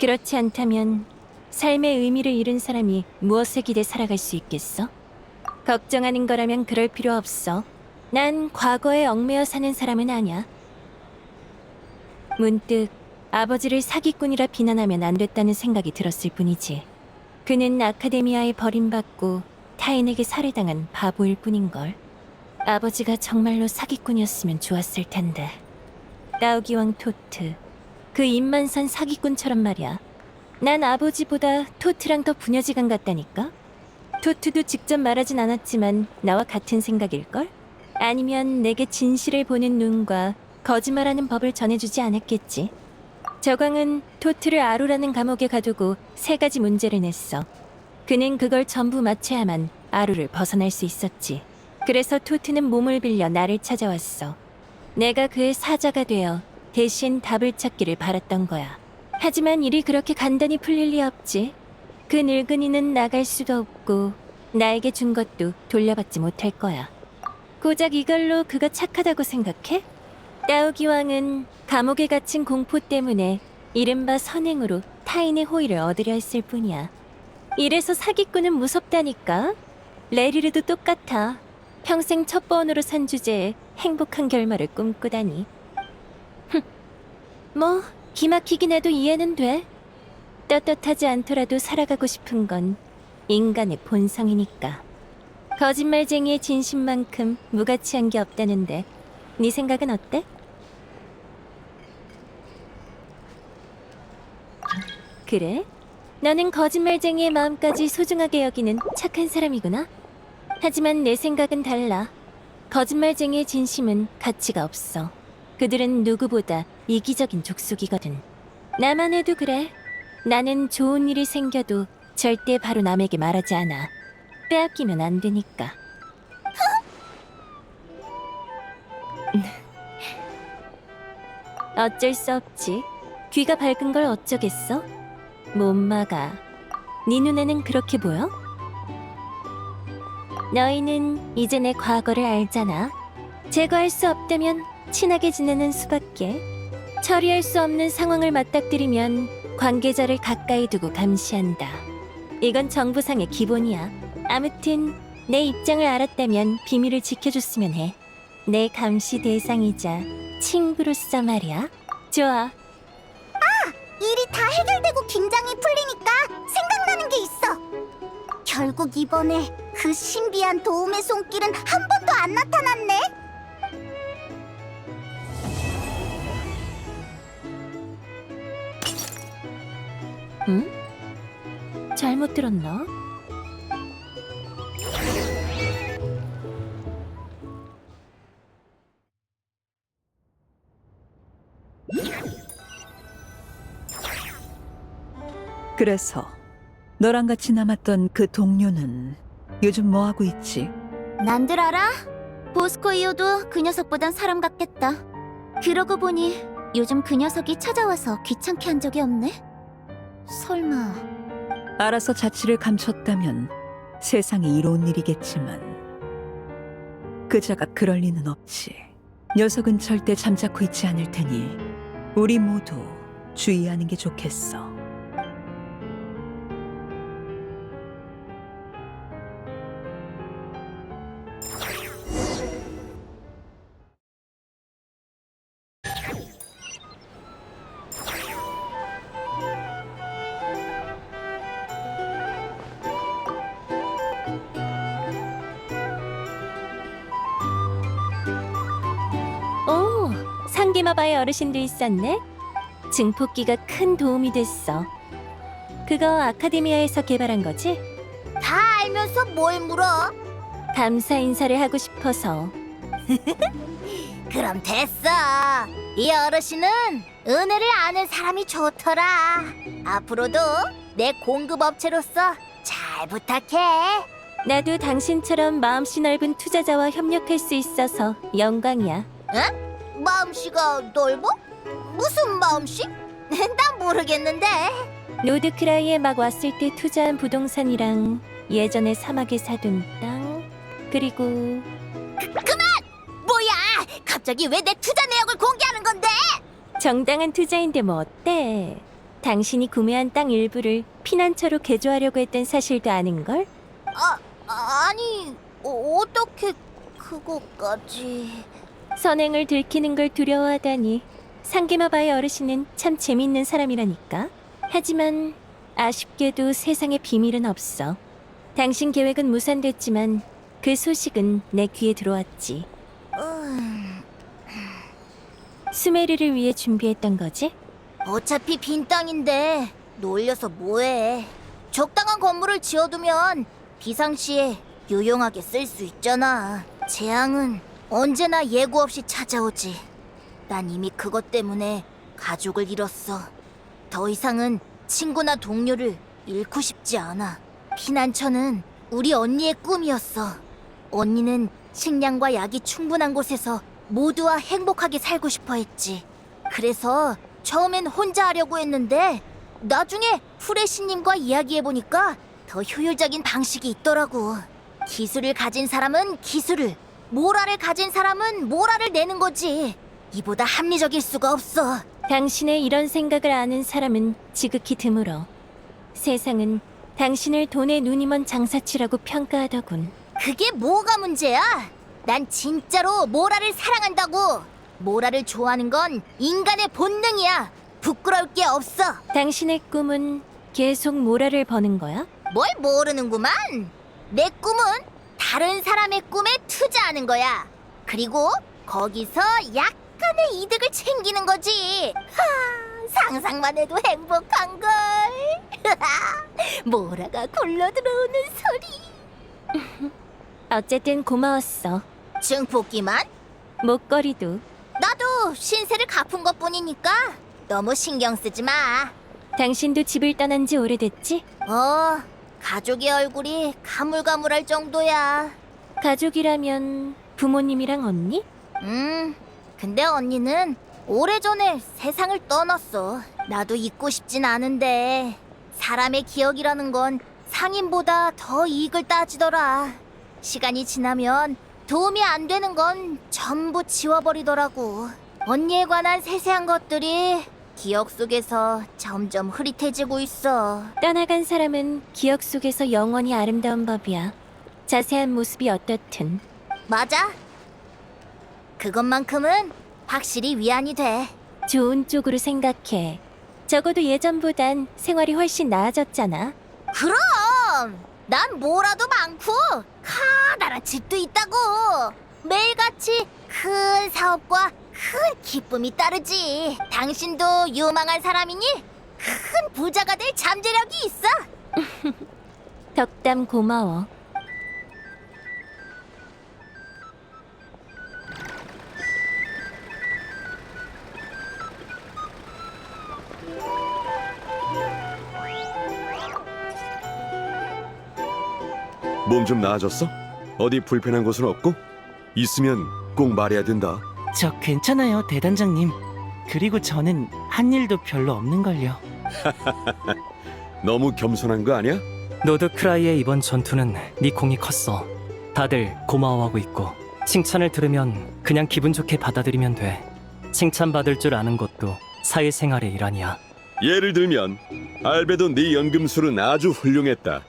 그렇지 않다면 삶의 의미를 잃은 사람이 무엇에 기대 살아갈 수 있겠어? 걱정하는 거라면 그럴 필요 없어. 난 과거에 얽매여 사는 사람은 아니야. 문득 아버지를 사기꾼이라 비난하면 안 됐다는 생각이 들었을 뿐이지. 그는 아카데미아에 버림받고 타인에게 살해당한 바보일 뿐인걸. 아버지가 정말로 사기꾼이었으면 좋았을 텐데. 따오기왕 토트, 그 입만 산 사기꾼처럼 말이야. 난 아버지보다 토트랑 더 부녀지간 같다니까? 토트도 직접 말하진 않았지만 나와 같은 생각일걸? 아니면 내게 진실을 보는 눈과 거짓말하는 법을 전해주지 않았겠지. 저광은 토트를 아루라는 감옥에 가두고 3가지 문제를 냈어. 그는 그걸 전부 맞춰야만 아루를 벗어날 수 있었지. 그래서 토트는 몸을 빌려 나를 찾아왔어. 내가 그의 사자가 되어 대신 답을 찾기를 바랐던 거야. 하지만 일이 그렇게 간단히 풀릴 리 없지. 그 늙은이는 나갈 수도 없고 나에게 준 것도 돌려받지 못할 거야. 고작 이걸로 그가 착하다고 생각해? 따오기왕은 감옥에 갇힌 공포 때문에 이른바 선행으로 타인의 호의를 얻으려 했을 뿐이야. 이래서 사기꾼은 무섭다니까. 레리르도 똑같아. 평생 첫 번으로 산 주제에 행복한 결말을 꿈꾸다니. 뭐 기막히긴 해도 이해는 돼. 떳떳하지 않더라도 살아가고 싶은 건 인간의 본성이니까. 거짓말쟁이의 진심만큼 무가치한 게 없다는데 네 생각은 어때? 그래? 너는 거짓말쟁이의 마음까지 소중하게 여기는 착한 사람이구나? 하지만 내 생각은 달라. 거짓말쟁이의 진심은 가치가 없어. 그들은 누구보다 이기적인 족속이거든. 나만 해도 그래. 나는 좋은 일이 생겨도 절대 바로 남에게 말하지 않아. 빼앗기면 안 되니까. 어쩔 수 없지. 귀가 밝은 걸 어쩌겠어? 못 막아. 네 눈에는 그렇게 보여? 너희는 이제 내 과거를 알잖아. 제거할 수 없다면 친하게 지내는 수밖에. 처리할 수 없는 상황을 맞닥뜨리면 관계자를 가까이 두고 감시한다. 이건 정부상의 기본이야. 아무튼 내 입장을 알았다면 비밀을 지켜줬으면 해. 내 감시 대상이자 친구로서 말이야. 좋아. 일이 다 해결되고 긴장이 풀리니까 생각나는 게 있어. 결국 이번에 그 신비한 도움의 손길은 한 번도 안 나타났네. 응? 잘못 들었나? 그래서 너랑 같이 남았던 그 동료는 요즘 뭐 하고 있지? 난들 알아? 보스코이오도 그 녀석보단 사람 같겠다. 그러고 보니 요즘 그 녀석이 찾아와서 귀찮게 한 적이 없네. 설마 알아서 자취를 감췄다면 세상에 이로운 일이겠지만 그자가 그럴 리는 없지. 녀석은 절대 잠자코 있지 않을 테니 우리 모두 주의하는 게 좋겠어. 오, 상기마바의 어르신도 있었네. 증폭기가 큰 도움이 됐어. 그거 아카데미아에서 개발한 거지? 다 알면서 뭘 물어? 감사 인사를 하고 싶어서. 그럼 됐어. 이 어르신은 은혜를 아는 사람이 좋더라. 앞으로도 내 공급업체로서 잘 부탁해. 나도 당신처럼 마음씨 넓은 투자자와 협력할 수 있어서 영광이야. 마음씨가 넓어? 무슨 마음씨? 난 모르겠는데. 로드크라이에 막 왔을 때 투자한 부동산이랑 예전에 사막에 사둔 땅, 그리고 뭐야? 갑자기 왜 내 투자 내역을 공개하는 건데? 정당한 투자인데 뭐 어때? 당신이 구매한 땅 일부를 피난처로 개조하려고 했던 사실도 아는걸? 아니, 어떻게 그거까지... 선행을 들키는 걸 두려워하다니. 상기마바의 어르신은 참 재밌는 사람이라니까. 하지만 아쉽게도 세상에 비밀은 없어. 당신 계획은 무산됐지만 그 소식은 내 귀에 들어왔지. 수메르를 위해 준비했던 거지? 어차피 빈 땅인데 놀려서 뭐해. 적당한 건물을 지어두면 비상시에 유용하게 쓸 수 있잖아. 재앙은 언제나 예고 없이 찾아오지. 난 이미 그것 때문에 가족을 잃었어. 더 이상은 친구나 동료를 잃고 싶지 않아. 피난처는 우리 언니의 꿈이었어. 언니는 식량과 약이 충분한 곳에서 모두와 행복하게 살고 싶어 했지. 그래서 처음엔 혼자 하려고 했는데 나중에 후레시님과 이야기해보니까 더 효율적인 방식이 있더라고. 기술을 가진 사람은 기술을, 모랄을 가진 사람은 모랄을 내는 거지. 이보다 합리적일 수가 없어. 당신의 이런 생각을 아는 사람은 지극히 드물어. 세상은 당신을 돈에 눈이 먼 장사치라고 평가하더군. 그게 뭐가 문제야? 난 진짜로 모랄을 사랑한다고. 모랄을 좋아하는 건 인간의 본능이야. 부끄러울 게 없어. 당신의 꿈은 계속 모라를 버는 거야? 뭘 모르는구만. 내 꿈은 다른 사람의 꿈에 투자하는 거야. 그리고 거기서 약간의 이득을 챙기는 거지. 상상만 해도 행복한걸. 모라가 굴러 들어오는 소리. 어쨌든 고마웠어. 증폭기만? 목걸이도. 나도 신세를 갚은 것뿐이니까 너무 신경 쓰지 마. 당신도 집을 떠난 지 오래됐지? 가족의 얼굴이 가물가물할 정도야. 가족이라면 부모님이랑 언니? 근데 언니는 오래전에 세상을 떠났어. 나도 잊고 싶진 않은데 사람의 기억이라는 건 상인보다 더 이익을 따지더라. 시간이 지나면 도움이 안 되는 건 전부 지워버리더라고. 언니에 관한 세세한 것들이 기억 속에서 점점 흐릿해지고 있어. 떠나간 사람은 기억 속에서 영원히 아름다운 법이야. 자세한 모습이 어떻든. 맞아. 그것만큼은 확실히 위안이 돼. 좋은 쪽으로 생각해. 적어도 예전보단 생활이 훨씬 나아졌잖아. 그럼! 난 뭐라도 많고 커다란 집도 있다고. 매일같이 큰 사업과 큰 기쁨이 따르지. 당신도 유망한 사람이니 큰 부자가 될 잠재력이 있어. 덕담 고마워. 몸 좀 나아졌어? 어디 불편한 곳은 없고? 있으면 꼭 말해야 된다. 저 괜찮아요, 대단장님. 그리고 저는 한 일도 별로 없는걸요. 너무 겸손한 거 아니야? 노드크라이의 이번 전투는 네 공이 컸어. 다들 고마워하고 있고 칭찬을 들으면 그냥 기분 좋게 받아들이면 돼. 칭찬받을 줄 아는 것도 사회생활의 일환이야. 예를 들면 알베도 네 연금술은 아주 훌륭했다.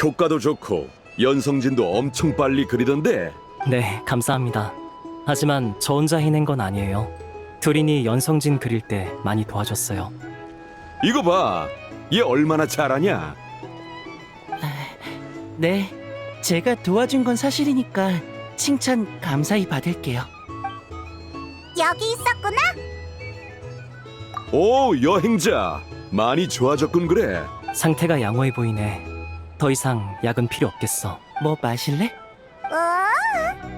효과도 좋고 연성진도 엄청 빨리 그리던데. 네, 감사합니다. 하지만 저 혼자 해낸 건 아니에요. 두린이 연성진 그릴 때 많이 도와줬어요. 이거 봐, 얘 얼마나 잘하냐. 네, 제가 도와준 건 사실이니까 칭찬 감사히 받을게요. 여기 있었구나. 오, 여행자 많이 좋아졌군. 그래. 상태가 양호해 보이네. 더 이상 약은 필요 없겠어. 뭐 마실래?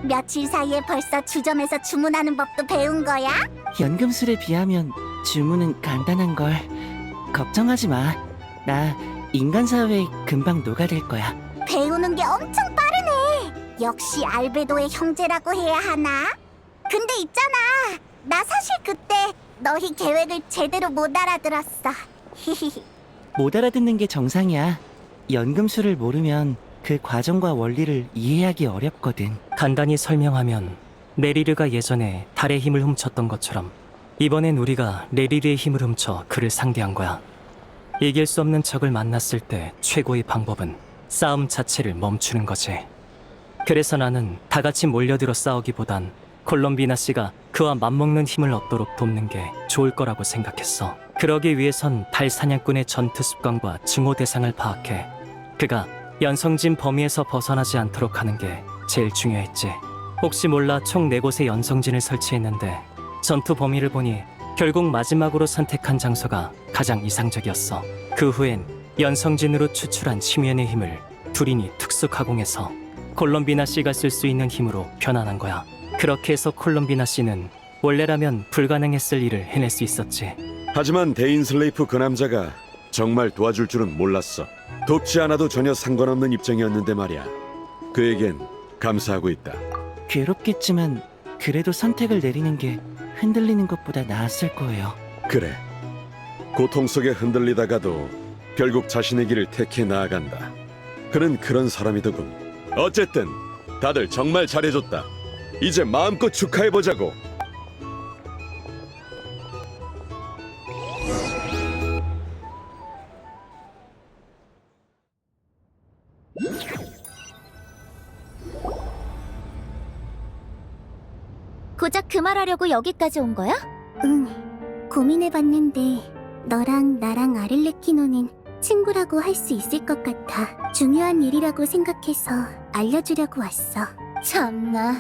며칠 사이에 벌써 주점에서 주문하는 법도 배운 거야? 연금술에 비하면 주문은 간단한 걸. 걱정하지 마. 나 인간 사회에 금방 녹아들 거야. 배우는 게 엄청 빠르네. 역시 알베도의 형제라고 해야 하나? 근데 있잖아, 나 사실 그때 너희 계획을 제대로 못 알아들었어. 못 알아듣는 게 정상이야. 연금술을 모르면 그 과정과 원리를 이해하기 어렵거든. 간단히 설명하면 레리르가 예전에 달의 힘을 훔쳤던 것처럼 이번엔 우리가 레리르의 힘을 훔쳐 그를 상대한 거야. 이길 수 없는 적을 만났을 때 최고의 방법은 싸움 자체를 멈추는 거지. 그래서 나는 다 같이 몰려들어 싸우기보단 콜롬비나 씨가 그와 맞먹는 힘을 얻도록 돕는 게 좋을 거라고 생각했어. 그러기 위해선 달 사냥꾼의 전투 습관과 증오 대상을 파악해 그가 연성진 범위에서 벗어나지 않도록 하는 게 제일 중요했지. 혹시 몰라 총 4곳의 연성진을 설치했는데 전투 범위를 보니 결국 마지막으로 선택한 장소가 가장 이상적이었어. 그 후엔 연성진으로 추출한 심연의 힘을 두린이 특수 가공해서 콜롬비나 씨가 쓸 수 있는 힘으로 변환한 거야. 그렇게 해서 콜롬비나 씨는 원래라면 불가능했을 일을 해낼 수 있었지. 하지만 데인슬레이프 그 남자가 정말 도와줄 줄은 몰랐어. 돕지 않아도 전혀 상관없는 입장이었는데 말이야. 그에겐 감사하고 있다. 괴롭겠지만 그래도 선택을 내리는 게 흔들리는 것보다 나았을 거예요. 그래. 고통 속에 흔들리다가도 결국 자신의 길을 택해 나아간다. 그는 그런 사람이더군. 어쨌든 다들 정말 잘해줬다. 이제 마음껏 축하해보자고. 고작 그 말하려고 여기까지 온 거야? 응, 고민해봤는데 너랑 나랑 아를레키노는 친구라고 할 수 있을 것 같아. 중요한 일이라고 생각해서 알려주려고 왔어. 참나,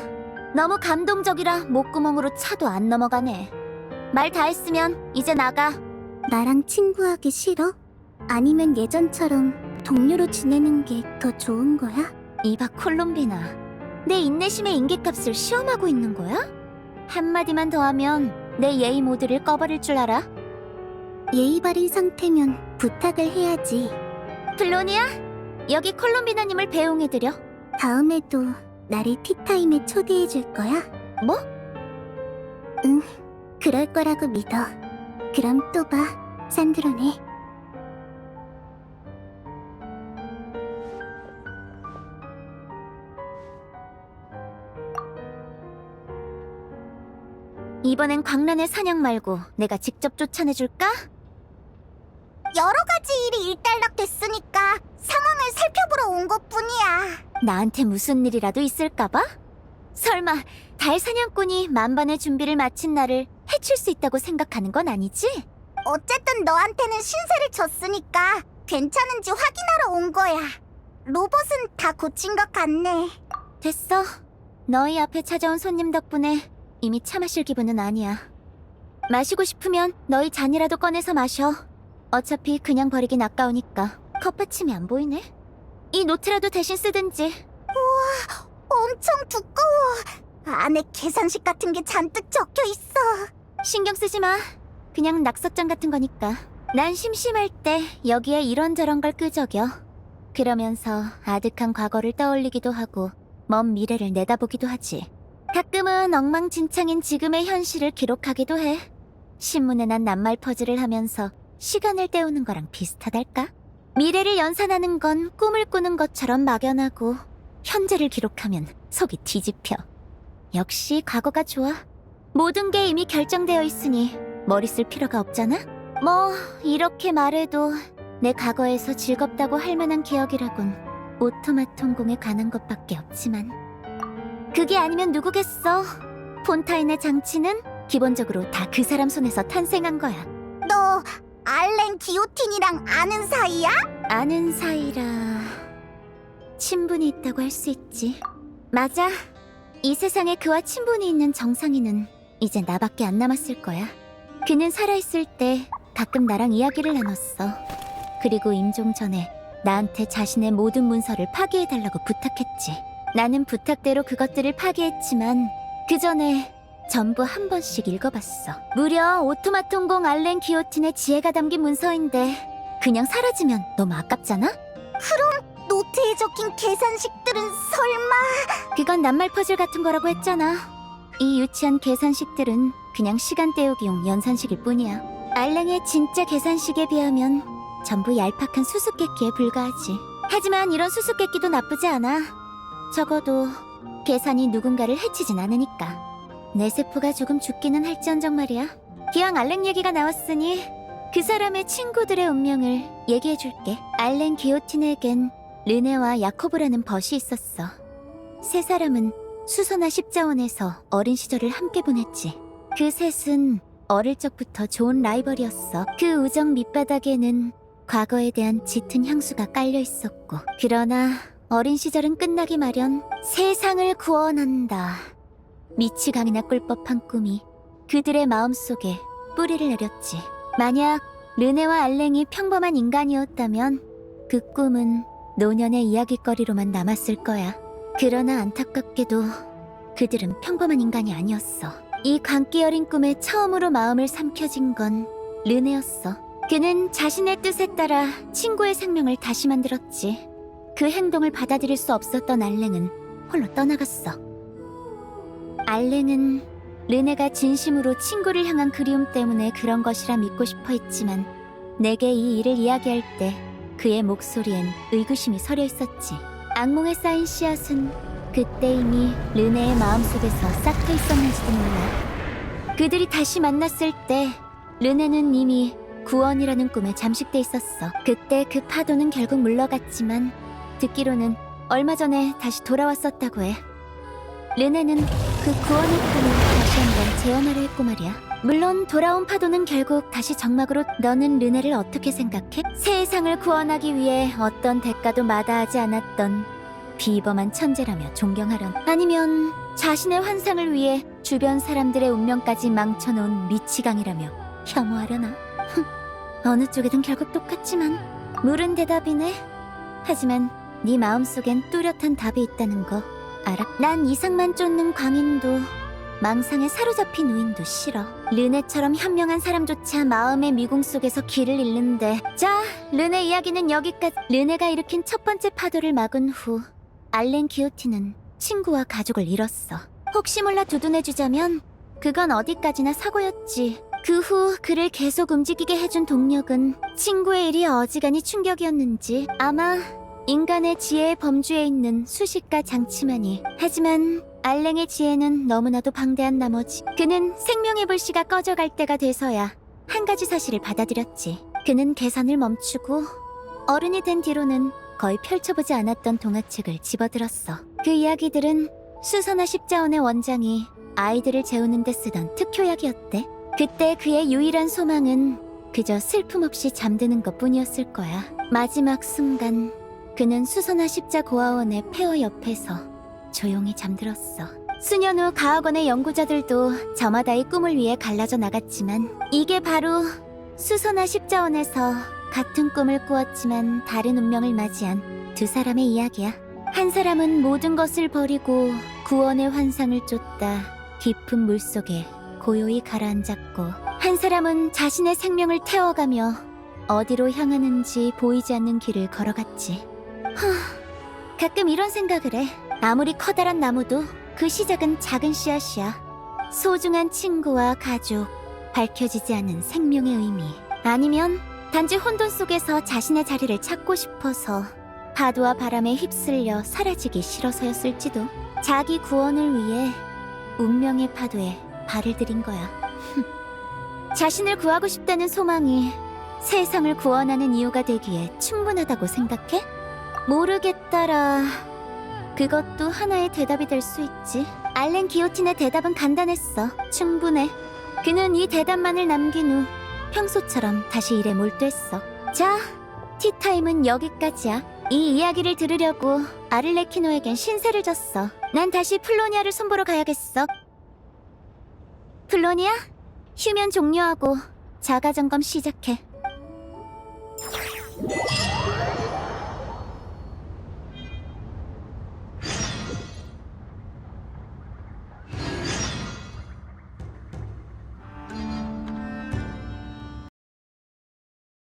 너무 감동적이라 목구멍으로 차도 안 넘어가네. 말 다 했으면 이제 나가. 나랑 친구하기 싫어? 아니면 예전처럼 동료로 지내는 게 더 좋은 거야? 이봐 콜롬비나, 내 인내심의 인계값을 시험하고 있는 거야? 한마디만 더 하면 내 예의 모드를 꺼버릴 줄 알아? 예의 바른 상태면 부탁을 해야지. 블로니아, 여기 콜롬비나님을 배웅해드려. 다음에도 나를 티타임에 초대해줄 거야? 뭐? 응, 그럴 거라고 믿어. 그럼 또 봐, 산드로네. 이번엔 광란의 사냥 말고 내가 직접 쫓아내줄까? 여러 가지 일이 일단락됐으니까 상황을 살펴보러 온 것뿐이야. 나한테 무슨 일이라도 있을까봐? 설마 달 사냥꾼이 만반의 준비를 마친 나를 해칠 수 있다고 생각하는 건 아니지? 어쨌든 너한테는 신세를 졌으니까 괜찮은지 확인하러 온 거야. 로봇은 다 고친 것 같네. 됐어. 너희 앞에 찾아온 손님 덕분에 이미 차 마실 기분은 아니야. 마시고 싶으면 너희 잔이라도 꺼내서 마셔. 어차피 그냥 버리긴 아까우니까. 컵받침이 안 보이네. 이 노트라도 대신 쓰든지. 우와, 엄청 두꺼워. 안에 계산식 같은 게 잔뜩 적혀 있어. 신경 쓰지 마. 그냥 낙서장 같은 거니까. 난 심심할 때 여기에 이런저런 걸 끄적여. 그러면서 아득한 과거를 떠올리기도 하고 먼 미래를 내다보기도 하지. 가끔은 엉망진창인 지금의 현실을 기록하기도 해. 신문에 난 낱말 퍼즐을 하면서 시간을 때우는 거랑 비슷하달까? 미래를 연산하는 건 꿈을 꾸는 것처럼 막연하고 현재를 기록하면 속이 뒤집혀. 역시 과거가 좋아. 모든 게 이미 결정되어 있으니 머리 쓸 필요가 없잖아? 뭐 이렇게 말해도 내 과거에서 즐겁다고 할 만한 기억이라곤 오토마톤공에 관한 것밖에 없지만 그게 아니면 누구겠어? 폰타인의 장치는 기본적으로 다 그 사람 손에서 탄생한 거야. 너 알렌 기오틴이랑 아는 사이야? 아는 사이라... 친분이 있다고 할 수 있지. 맞아. 이 세상에 그와 친분이 있는 정상인은 이제 나밖에 안 남았을 거야. 그는 살아있을 때 가끔 나랑 이야기를 나눴어. 그리고 임종 전에 나한테 자신의 모든 문서를 파기해달라고 부탁했지. 나는 부탁대로 그것들을 파기했지만 그 전에 전부 한 번씩 읽어봤어. 무려 오토마톤공 알렌 기오틴의 지혜가 담긴 문서인데 그냥 사라지면 너무 아깝잖아? 그럼 노트에 적힌 계산식들은 설마... 그건 낱말 퍼즐 같은 거라고 했잖아. 이 유치한 계산식들은 그냥 시간 때우기용 연산식일 뿐이야. 알렌의 진짜 계산식에 비하면 전부 얄팍한 수수께끼에 불과하지. 하지만 이런 수수께끼도 나쁘지 않아. 적어도 계산이 누군가를 해치진 않으니까. 내 세포가 조금 죽기는 할지언정 말이야. 기왕 알렌 얘기가 나왔으니 그 사람의 친구들의 운명을 얘기해줄게. 알렌 기오틴에겐 르네와 야코브라는 벗이 있었어. 세 사람은 수선화 십자원에서 어린 시절을 함께 보냈지. 그 셋은 어릴 적부터 좋은 라이벌이었어. 그 우정 밑바닥에는 과거에 대한 짙은 향수가 깔려 있었고, 그러나 어린 시절은 끝나기 마련. 세상을 구원한다. 미치광이나 꿀 법한 꿈이 그들의 마음속에 뿌리를 내렸지. 만약 르네와 알랭이 평범한 인간이었다면 그 꿈은 노년의 이야깃거리로만 남았을 거야. 그러나 안타깝게도 그들은 평범한 인간이 아니었어. 이 광기 어린 꿈에 처음으로 마음을 삼켜진 건 르네였어. 그는 자신의 뜻에 따라 친구의 생명을 다시 만들었지. 그 행동을 받아들일 수 없었던 알랭은 홀로 떠나갔어. 알랭은 르네가 진심으로 친구를 향한 그리움 때문에 그런 것이라 믿고 싶어 했지만 내게 이 일을 이야기할 때 그의 목소리엔 의구심이 서려 있었지. 악몽에 쌓인 씨앗은 그때 이미 르네의 마음속에서 싹터 있었는지도 몰라. 그들이 다시 만났을 때 르네는 이미 구원이라는 꿈에 잠식돼 있었어. 그때 그 파도는 결국 물러갔지만 듣기로는 얼마 전에 다시 돌아왔었다고 해. 르네는 그 구원의 꿈을 다시 한번 재현하려 했고 말이야. 물론 돌아온 파도는 결국 다시 정막으로. 너는 르네를 어떻게 생각해? 세상을 구원하기 위해 어떤 대가도 마다하지 않았던 비범한 천재라며 존경하련, 아니면 자신의 환상을 위해 주변 사람들의 운명까지 망쳐놓은 미치광이라며 혐오하려나? 어느 쪽이든 결국 똑같지만. 물은 대답이네. 하지만 네 마음속엔 뚜렷한 답이 있다는 거 알아? 난 이상만 쫓는 광인도 망상에 사로잡힌 우인도 싫어. 르네처럼 현명한 사람조차 마음의 미궁 속에서 길을 잃는데. 자, 르네 이야기는 여기까지. 르네가 일으킨 첫 번째 파도를 막은 후 알렌 기오티는 친구와 가족을 잃었어. 혹시 몰라 두둔해주자면 그건 어디까지나 사고였지. 그 후 그를 계속 움직이게 해준 동력은 친구의 일이 어지간히 충격이었는지 아마 인간의 지혜의 범주에 있는 수식과 장치만이. 하지만 알랭의 지혜는 너무나도 방대한 나머지 그는 생명의 불씨가 꺼져갈 때가 돼서야 한 가지 사실을 받아들였지. 그는 계산을 멈추고 어른이 된 뒤로는 거의 펼쳐보지 않았던 동화책을 집어들었어. 그 이야기들은 수선화 십자원의 원장이 아이들을 재우는 데 쓰던 특효약이었대. 그때 그의 유일한 소망은 그저 슬픔 없이 잠드는 것뿐이었을 거야. 마지막 순간 그는 수선화 십자고아원의 폐허 옆에서 조용히 잠들었어. 수년 후 가학원의 연구자들도 저마다의 꿈을 위해 갈라져 나갔지만 이게 바로 수선화 십자원에서 같은 꿈을 꾸었지만 다른 운명을 맞이한 두 사람의 이야기야. 한 사람은 모든 것을 버리고 구원의 환상을 쫓다 깊은 물속에 고요히 가라앉았고, 한 사람은 자신의 생명을 태워가며 어디로 향하는지 보이지 않는 길을 걸어갔지. 가끔 이런 생각을 해. 아무리 커다란 나무도 그 시작은 작은 씨앗이야. 소중한 친구와 가족, 밝혀지지 않은 생명의 의미. 아니면 단지 혼돈 속에서 자신의 자리를 찾고 싶어서 파도와 바람에 휩쓸려 사라지기 싫어서였을지도. 자기 구원을 위해 운명의 파도에 발을 들인 거야. 자신을 구하고 싶다는 소망이 세상을 구원하는 이유가 되기에 충분하다고 생각해? 모르겠더라. 그것도 하나의 대답이 될 수 있지. 알렌 기오틴의 대답은 간단했어. 충분해. 그는 이 대답만을 남긴 후 평소처럼 다시 일에 몰두했어. 자, 티타임은 여기까지야. 이 이야기를 들으려고 아를레키노에겐 신세를 졌어. 난 다시 플로니아를 손보러 가야겠어. 플로니아? 휴면 종료하고 자가점검 시작해.